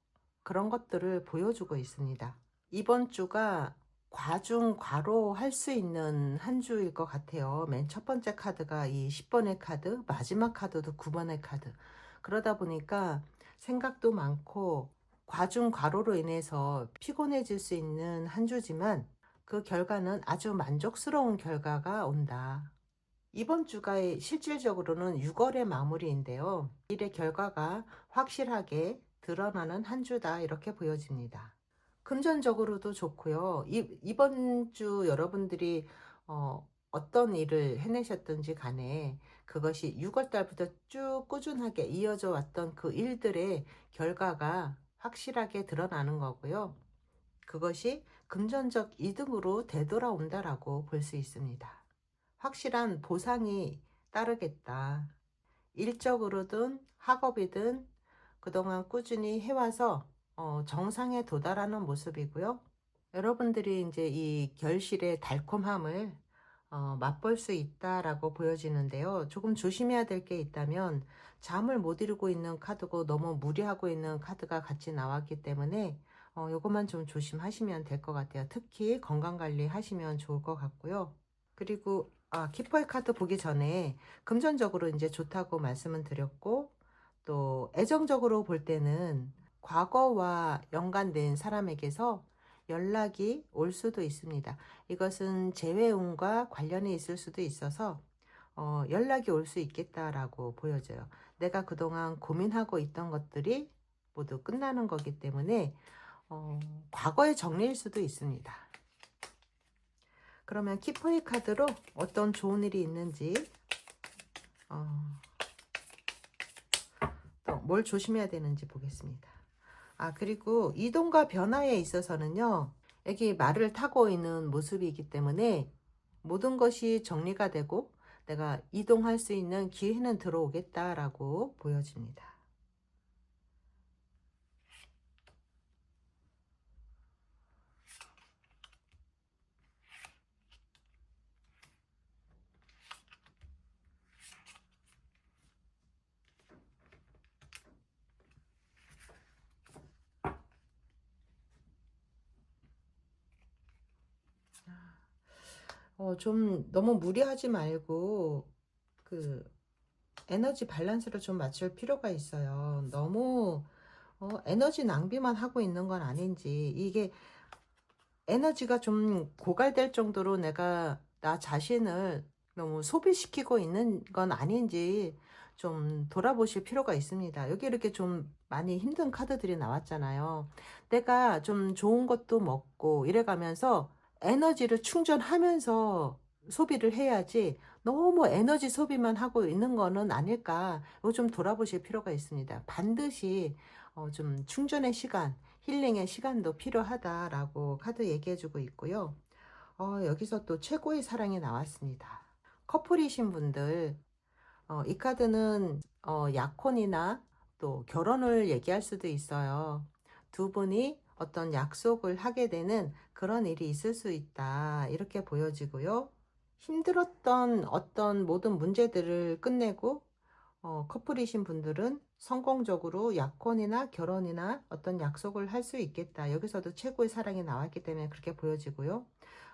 그런 것들을 보여주고 있습니다. 이번 주가 과중과로 할 수 있는 한 주일 것 같아요. 맨 첫 번째 카드가 이 10번의 카드, 마지막 카드도 9번의 카드. 그러다 보니까 생각도 많고 과중과로로 인해서 피곤해질 수 있는 한 주지만 그 결과는 아주 만족스러운 결과가 온다. 이번 주가 실질적으로는 6월의 마무리인데요. 일의 결과가 확실하게 드러나는 한 주다, 이렇게 보여집니다. 금전적으로도 좋고요. 이번 주 여러분들이 어떤 일을 해내셨든지 간에 그것이 6월 달부터 쭉 꾸준하게 이어져 왔던 그 일들의 결과가 확실하게 드러나는 거고요. 그것이 금전적 이득으로 되돌아온다라고 볼 수 있습니다. 확실한 보상이 따르겠다. 일적으로든 학업이든 그동안 꾸준히 해와서 정상에 도달하는 모습이고요. 여러분들이 이제 이 결실의 달콤함을 맛볼 수 있다라고 보여지는데요. 조금 조심해야 될 게 있다면, 잠을 못 이루고 있는 카드고 너무 무리하고 있는 카드가 같이 나왔기 때문에 요것만 좀 조심하시면 될 것 같아요. 특히 건강관리 하시면 좋을 것 같고요. 그리고 키퍼의 카드 보기 전에 금전적으로 이제 좋다고 말씀은 드렸고, 또 애정적으로 볼 때는 과거와 연관된 사람에게서 연락이 올 수도 있습니다. 이것은 재회운과 관련이 있을 수도 있어서 연락이 올 수 있겠다라고 보여져요. 내가 그동안 고민하고 있던 것들이 모두 끝나는 거기 때문에 과거의 정리일 수도 있습니다. 그러면 키퍼의 카드로 어떤 좋은 일이 있는지, 또 뭘 조심해야 되는지 보겠습니다. 그리고 이동과 변화에 있어서는요, 여기 말을 타고 있는 모습이기 때문에 모든 것이 정리가 되고 내가 이동할 수 있는 기회는 들어오겠다라고 보여집니다. 좀 너무 무리하지 말고 그 에너지 밸런스를 좀 맞출 필요가 있어요. 너무 에너지 낭비만 하고 있는 건 아닌지, 이게 에너지가 좀 고갈될 정도로 내가 나 자신을 너무 소비시키고 있는 건 아닌지 좀 돌아보실 필요가 있습니다. 여기 이렇게 좀 많이 힘든 카드들이 나왔잖아요. 내가 좀 좋은 것도 먹고 이래가면서 에너지를 충전하면서 소비를 해야지 너무 에너지 소비만 하고 있는 거는 아닐까, 이거 좀 돌아보실 필요가 있습니다. 반드시 좀 충전의 시간, 힐링의 시간도 필요하다라고 카드 얘기해주고 있고요. 여기서 또 최고의 사랑이 나왔습니다. 커플이신 분들, 이 카드는 약혼이나 또 결혼을 얘기할 수도 있어요. 두 분이 어떤 약속을 하게 되는 그런 일이 있을 수 있다, 이렇게 보여지고요. 힘들었던 어떤 모든 문제들을 끝내고 커플이신 분들은 성공적으로 약혼이나 결혼이나 어떤 약속을 할 수 있겠다. 여기서도 최고의 사랑이 나왔기 때문에 그렇게 보여지고요.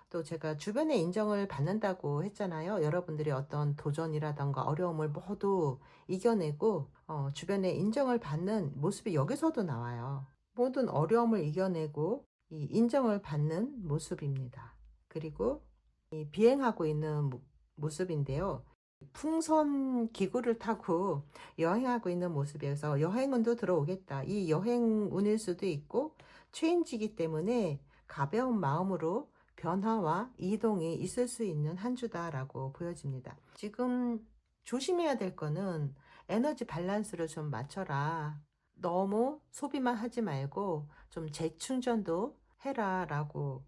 또 제가 주변의 인정을 받는다고 했잖아요. 여러분들이 어떤 도전이라던가 어려움을 모두 이겨내고 주변의 인정을 받는 모습이 여기서도 나와요. 모든 어려움을 이겨내고 이 인정을 받는 모습입니다. 그리고 이 비행하고 있는 모습인데요. 풍선 기구를 타고 여행하고 있는 모습이어서 여행운도 들어오겠다. 이 여행운일 수도 있고 체인지기 때문에 가벼운 마음으로 변화와 이동이 있을 수 있는 한 주다라고 보여집니다. 지금 조심해야 될 거는 에너지 밸런스를 좀 맞춰라. 너무 소비만 하지 말고 좀 재충전도 해라 라고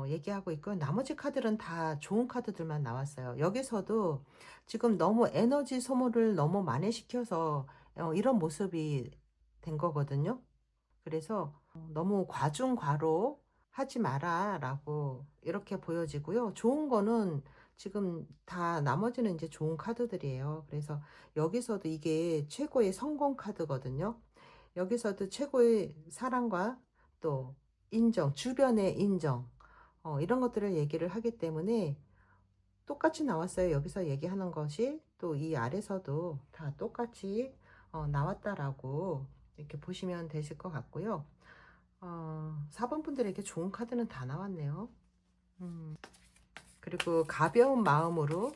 얘기하고 있고, 나머지 카드는 다 좋은 카드들만 나왔어요. 여기서도 지금 너무 에너지 소모를 너무 많이 시켜서 이런 모습이 된 거거든요. 그래서 너무 과중과로 하지 마라 라고 이렇게 보여지고요. 좋은 거는 지금 다 나머지는 이제 좋은 카드들이에요. 그래서 여기서도 이게 최고의 성공 카드거든요. 여기서도 최고의 사랑과 또 인정, 주변의 인정, 이런 것들을 얘기를 하기 때문에 똑같이 나왔어요. 여기서 얘기하는 것이 또 이 아래서도 다 똑같이 나왔다라고 이렇게 보시면 되실 것 같고요. 4번 분들에게 좋은 카드는 다 나왔네요. 그리고 가벼운 마음으로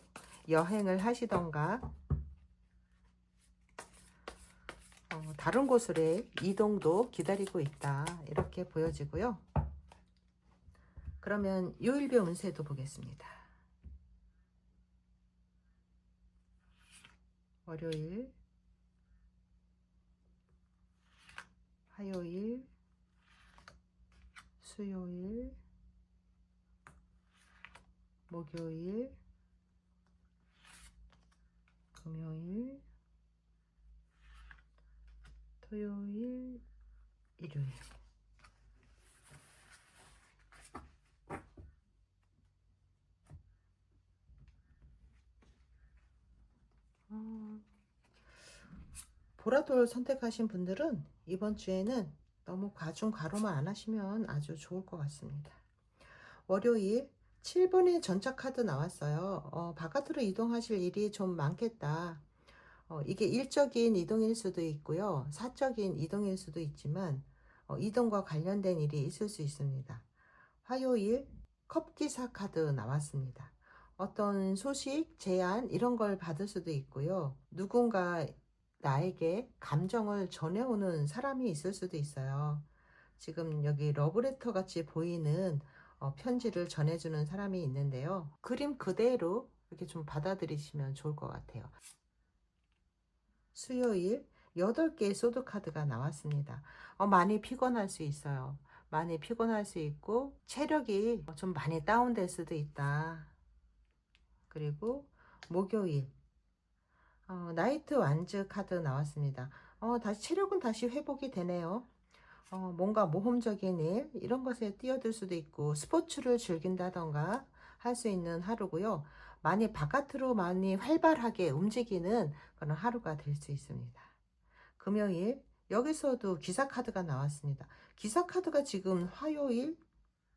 여행을 하시던가 다른 곳으로의 이동도 기다리고 있다, 이렇게 보여지고요. 그러면 요일별 운세도 보겠습니다. 월요일, 화요일, 수요일, 목요일, 금요일, 토요일, 일요일. 보라돌 선택하신 분들은 이번 주에는 너무 과중과로만 안 하시면 아주 좋을 것 같습니다. 월요일 7번의 전차카드 나왔어요. 바깥으로 이동하실 일이 좀 많겠다. 이게 일적인 이동일 수도 있고요. 사적인 이동일 수도 있지만 이동과 관련된 일이 있을 수 있습니다. 화요일 컵기사 카드 나왔습니다. 어떤 소식, 제안 이런 걸 받을 수도 있고요. 누군가 나에게 감정을 전해오는 사람이 있을 수도 있어요. 지금 여기 러브레터 같이 보이는 편지를 전해주는 사람이 있는데요. 그림 그대로 이렇게 좀 받아들이시면 좋을 것 같아요. 수요일 8개의 소드카드가 나왔습니다. 많이 피곤할 수 있어요. 많이 피곤할 수 있고 체력이 좀 많이 다운될 수도 있다. 그리고 목요일 나이트 완즈 카드 나왔습니다. 다시 체력은 다시 회복이 되네요. 뭔가 모험적인 일 이런 것에 뛰어들 수도 있고 스포츠를 즐긴다던가 할 수 있는 하루고요. 많이 바깥으로 많이 활발하게 움직이는 그런 하루가 될 수 있습니다. 금요일 여기서도 기사 카드가 나왔습니다. 기사 카드가 지금 화요일,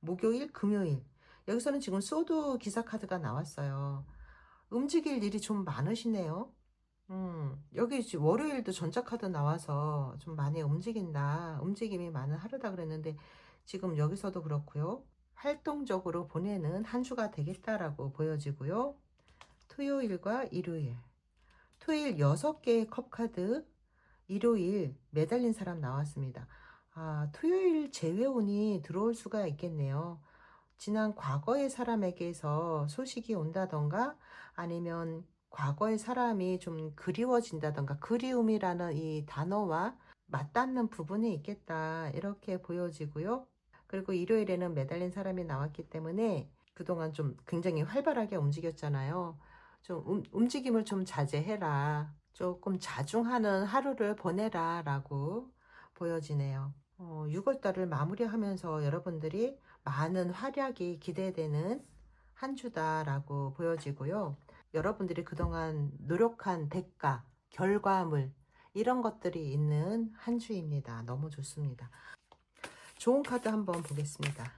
목요일, 금요일 여기서는 지금 소드 기사 카드가 나왔어요. 움직일 일이 좀 많으시네요. 여기 지금 월요일도 전자카드 나와서 좀 많이 움직인다, 움직임이 많은 하루다 그랬는데 지금 여기서도 그렇고요. 활동적으로 보내는 한 주가 되겠다라고 보여지고요. 토요일과 일요일, 토요일 6개의 컵카드, 일요일 매달린 사람 나왔습니다. 토요일 재회운이 들어올 수가 있겠네요. 지난 과거의 사람에게서 소식이 온다던가 아니면 과거의 사람이 좀 그리워진다던가 그리움이라는 이 단어와 맞닿는 부분이 있겠다, 이렇게 보여지고요. 그리고 일요일에는 매달린 사람이 나왔기 때문에 그동안 좀 굉장히 활발하게 움직였잖아요. 좀 움직임을 좀 자제해라, 조금 자중하는 하루를 보내라 라고 보여지네요. 6월달을 마무리하면서 여러분들이 많은 활약이 기대되는 한 주다라고 보여지고요. 여러분들이 그동안 노력한 대가, 결과물 이런 것들이 있는 한 주입니다. 너무 좋습니다. 좋은 카드 한번 보겠습니다.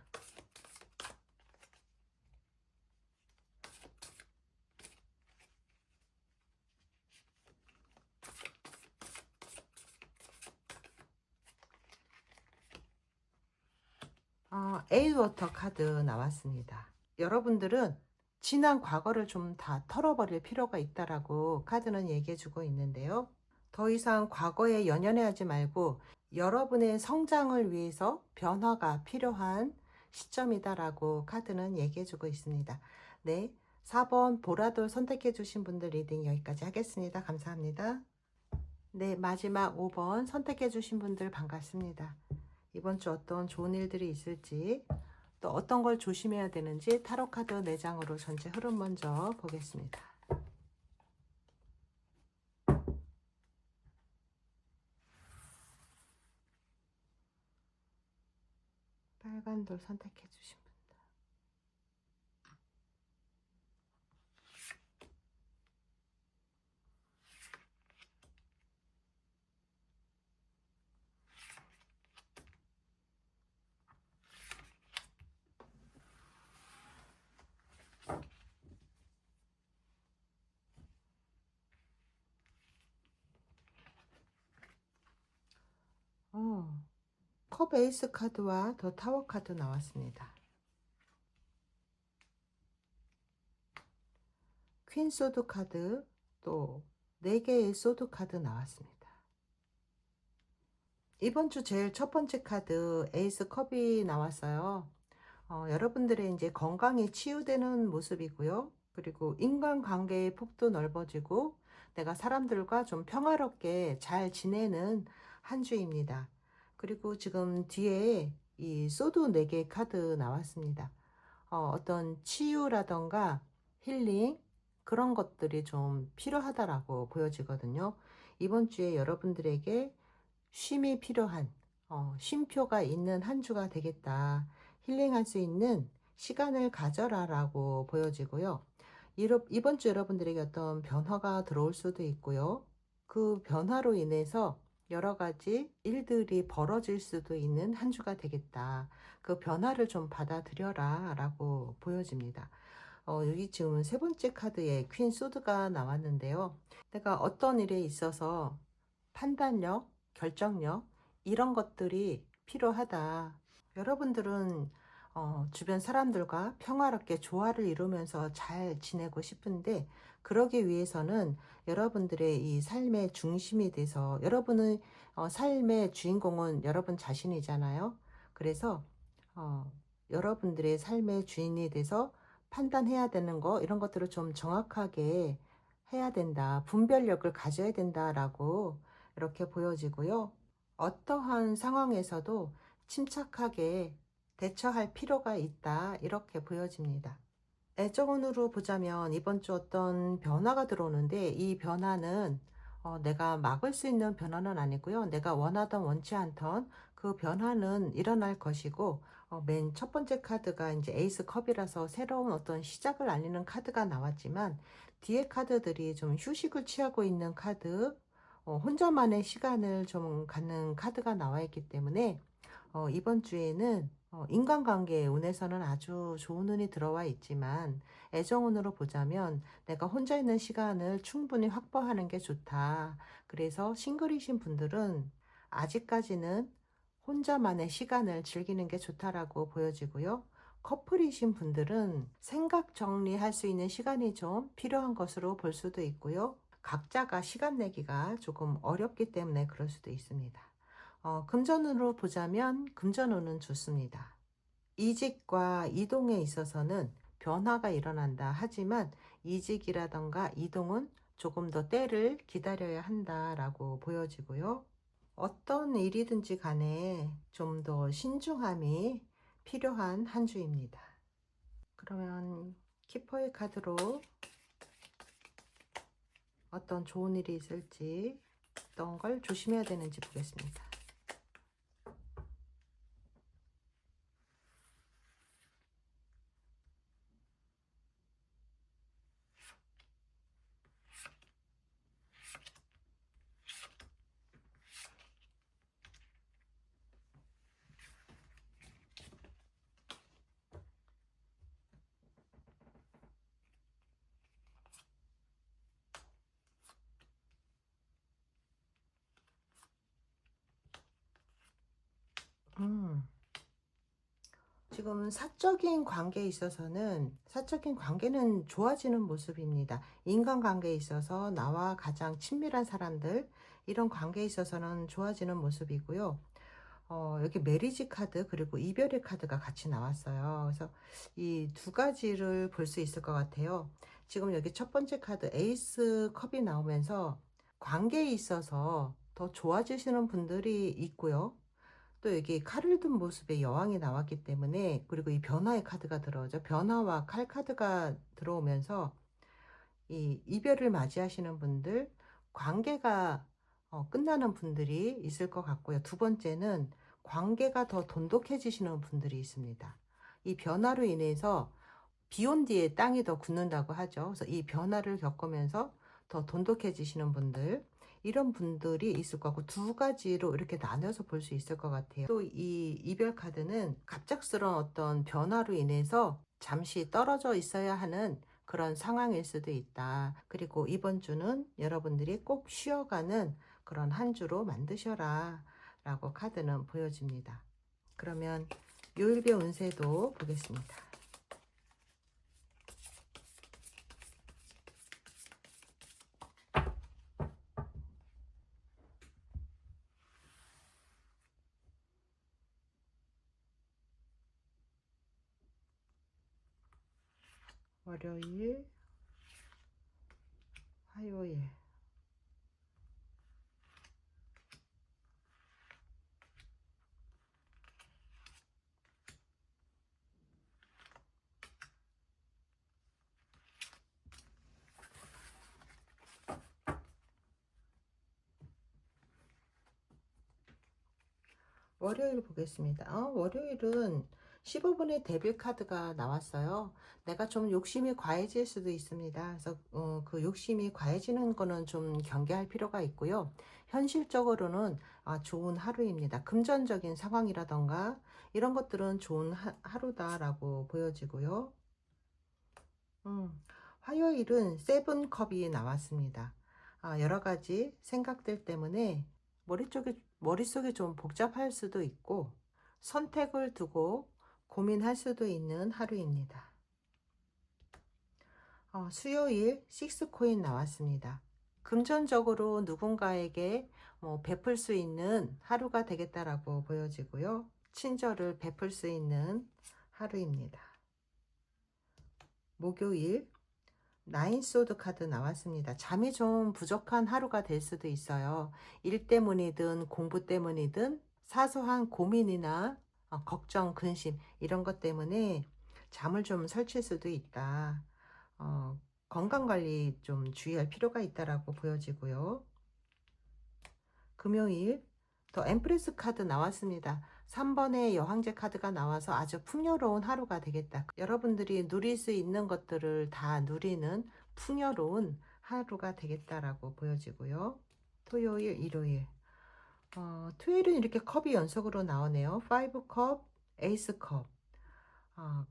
에이워터 카드 나왔습니다. 여러분들은 지난 과거를 좀 다 털어버릴 필요가 있다라고 카드는 얘기해 주고 있는데요. 더 이상 과거에 연연해하지 말고 여러분의 성장을 위해서 변화가 필요한 시점이다라고 카드는 얘기해 주고 있습니다. 네, 4번 보라돌 선택해 주신 분들 리딩 여기까지 하겠습니다. 감사합니다. 네, 마지막 5번 선택해 주신 분들 반갑습니다. 이번 주 어떤 좋은 일들이 있을지, 또 어떤 걸 조심해야 되는지 타로 카드 4장으로 전체 흐름 먼저 보겠습니다. 빨간 돌 선택해 주신 분들. 컵 에이스 카드와 더 타워 카드 나왔습니다. 퀸 소드 카드, 또 4개의 소드 카드 나왔습니다. 이번 주 제일 첫 번째 카드 에이스 컵이 나왔어요. 여러분들의 이제 건강이 치유되는 모습이고요. 그리고 인간관계의 폭도 넓어지고 내가 사람들과 좀 평화롭게 잘 지내는 한 주입니다. 그리고 지금 뒤에 이 소드 4개 카드 나왔습니다. 어떤 치유라던가 힐링 그런 것들이 좀 필요하다라고 보여지거든요. 이번 주에 여러분들에게 쉼이 필요한 쉼표가 있는 한 주가 되겠다. 힐링할 수 있는 시간을 가져라 라고 보여지고요. 이번 주 여러분들에게 어떤 변화가 들어올 수도 있고요. 그 변화로 인해서 여러 가지 일들이 벌어질 수도 있는 한 주가 되겠다. 그 변화를 좀 받아들여라 라고 보여집니다. 여기 지금 세 번째 카드에 퀸 소드가 나왔는데요. 내가 어떤 일에 있어서 판단력, 결정력 이런 것들이 필요하다. 여러분들은 주변 사람들과 평화롭게 조화를 이루면서 잘 지내고 싶은데 그러기 위해서는 여러분들의 이 삶의 중심이 돼서 여러분의 삶의 주인공은 여러분 자신이잖아요. 그래서 여러분들의 삶의 주인이 돼서 판단해야 되는 거 이런 것들을 좀 정확하게 해야 된다. 분별력을 가져야 된다라고 이렇게 보여지고요. 어떠한 상황에서도 침착하게 대처할 필요가 있다. 이렇게 보여집니다. 애정운으로 보자면 이번 주 어떤 변화가 들어오는데 이 변화는 내가 막을 수 있는 변화는 아니고요. 내가 원하던 원치 않던 그 변화는 일어날 것이고 맨 첫 번째 카드가 이제 에이스 컵이라서 새로운 어떤 시작을 알리는 카드가 나왔지만 뒤에 카드들이 좀 휴식을 취하고 있는 카드, 혼자만의 시간을 좀 갖는 카드가 나와 있기 때문에 이번 주에는 인간관계의 운에서는 아주 좋은 운이 들어와 있지만 애정운으로 보자면 내가 혼자 있는 시간을 충분히 확보하는 게 좋다. 그래서 싱글이신 분들은 아직까지는 혼자만의 시간을 즐기는 게 좋다라고 보여지고요. 커플이신 분들은 생각 정리할 수 있는 시간이 좀 필요한 것으로 볼 수도 있고요. 각자가 시간 내기가 조금 어렵기 때문에 그럴 수도 있습니다. 금전으로 보자면 금전운은 좋습니다. 이직과 이동에 있어서는 변화가 일어난다. 하지만 이직이라던가 이동은 조금 더 때를 기다려야 한다라고 보여지고요. 어떤 일이든지 간에 좀 더 신중함이 필요한 한 주입니다. 그러면 키퍼의 카드로 어떤 좋은 일이 있을지 어떤 걸 조심해야 되는지 보겠습니다. 지금 사적인 관계에 있어서는 사적인 관계는 좋아지는 모습입니다. 인간관계에 있어서 나와 가장 친밀한 사람들 이런 관계에 있어서는 좋아지는 모습이고요. 여기 메리지 카드 그리고 이별의 카드가 같이 나왔어요. 그래서 이 두 가지를 볼 수 있을 것 같아요. 지금 여기 첫 번째 카드 에이스 컵이 나오면서 관계에 있어서 더 좋아지시는 분들이 있고요. 또 여기 칼을 든 모습의 여왕이 나왔기 때문에, 그리고 이 변화의 카드가 들어오죠. 변화와 칼 카드가 들어오면서 이 이별을 맞이하시는 분들, 관계가 끝나는 분들이 있을 것 같고요. 두 번째는 관계가 더 돈독해지시는 분들이 있습니다. 이 변화로 인해서 비온 뒤에 땅이 더 굳는다고 하죠. 그래서 이 변화를 겪으면서 더 돈독해지시는 분들, 이런 분들이 있을 것 같고, 두 가지로 이렇게 나눠서 볼 수 있을 것 같아요. 또 이 이별 카드는 갑작스러운 어떤 변화로 인해서 잠시 떨어져 있어야 하는 그런 상황일 수도 있다. 그리고 이번 주는 여러분들이 꼭 쉬어가는 그런 한 주로 만드셔라 라고 카드는 보여집니다. 그러면 요일별 운세도 보겠습니다. 월요일, 화요일, 월요일 보겠습니다. 월요일은 15분의 데빌 카드가 나왔어요. 내가 좀 욕심이 과해질 수도 있습니다. 그래서 그 욕심이 과해지는 거는 좀 경계할 필요가 있고요. 현실적으로는 좋은 하루입니다. 금전적인 상황이라던가 이런 것들은 좋은 하루다라고 보여지고요. 화요일은 세븐컵이 나왔습니다. 여러 가지 생각들 때문에 머릿속이 좀 복잡할 수도 있고 선택을 두고 고민할 수도 있는 하루입니다. 수요일 식스코인 나왔습니다. 금전적으로 누군가에게 베풀 수 있는 하루가 되겠다라고 보여지고요. 친절을 베풀 수 있는 하루입니다. 목요일 나인소드 카드 나왔습니다. 잠이 좀 부족한 하루가 될 수도 있어요. 일 때문이든 공부 때문이든 사소한 고민이나 걱정, 근심 이런 것 때문에 잠을 좀 설칠 수도 있다. 건강관리 좀 주의할 필요가 있다라고 보여지고요. 금요일 더 엠프레스 카드 나왔습니다. 3번의 여왕제 카드가 나와서 아주 풍요로운 하루가 되겠다. 여러분들이 누릴 수 있는 것들을 다 누리는 풍요로운 하루가 되겠다라고 보여지고요. 토요일, 일요일. 토요일은 이렇게 컵이 연속으로 나오네요. 5컵, 에이스컵.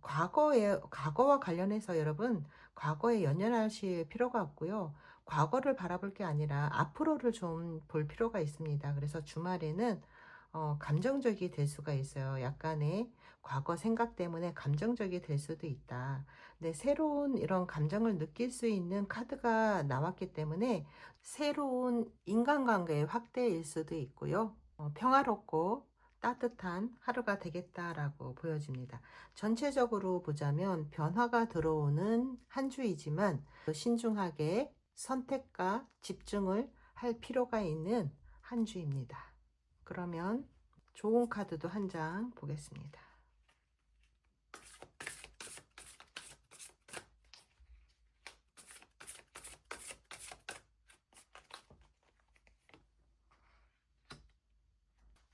과거와 관련해서 여러분, 과거에 연연하실 필요가 없고요. 과거를 바라볼 게 아니라 앞으로를 좀 볼 필요가 있습니다. 그래서 주말에는 감정적이 될 수가 있어요. 약간의 과거 생각 때문에 감정적이 될 수도 있다. 근데 새로운 이런 감정을 느낄 수 있는 카드가 나왔기 때문에 새로운 인간관계의 확대일 수도 있고요. 평화롭고 따뜻한 하루가 되겠다라고 보여집니다. 전체적으로 보자면 변화가 들어오는 한 주이지만 신중하게 선택과 집중을 할 필요가 있는 한 주입니다. 그러면 좋은 카드도 한 장 보겠습니다.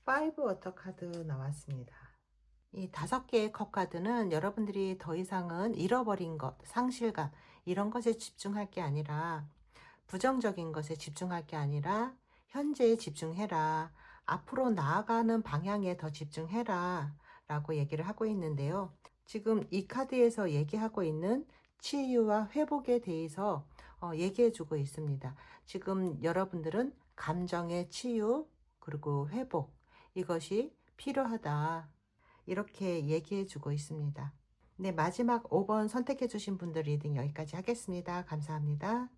파이브 워터 카드 나왔습니다. 이 5개의 컵 카드는 여러분들이 더 이상은 잃어버린 것, 상실감 이런 것에 집중할 게 아니라, 부정적인 것에 집중할 게 아니라 현재에 집중해라. 앞으로 나아가는 방향에 더 집중해라 라고 얘기를 하고 있는데요. 지금 이 카드에서 얘기하고 있는 치유와 회복에 대해서 얘기해 주고 있습니다. 지금 여러분들은 감정의 치유 그리고 회복, 이것이 필요하다. 이렇게 얘기해 주고 있습니다. 네, 마지막 5번 선택해 주신 분들 리딩 여기까지 하겠습니다. 감사합니다.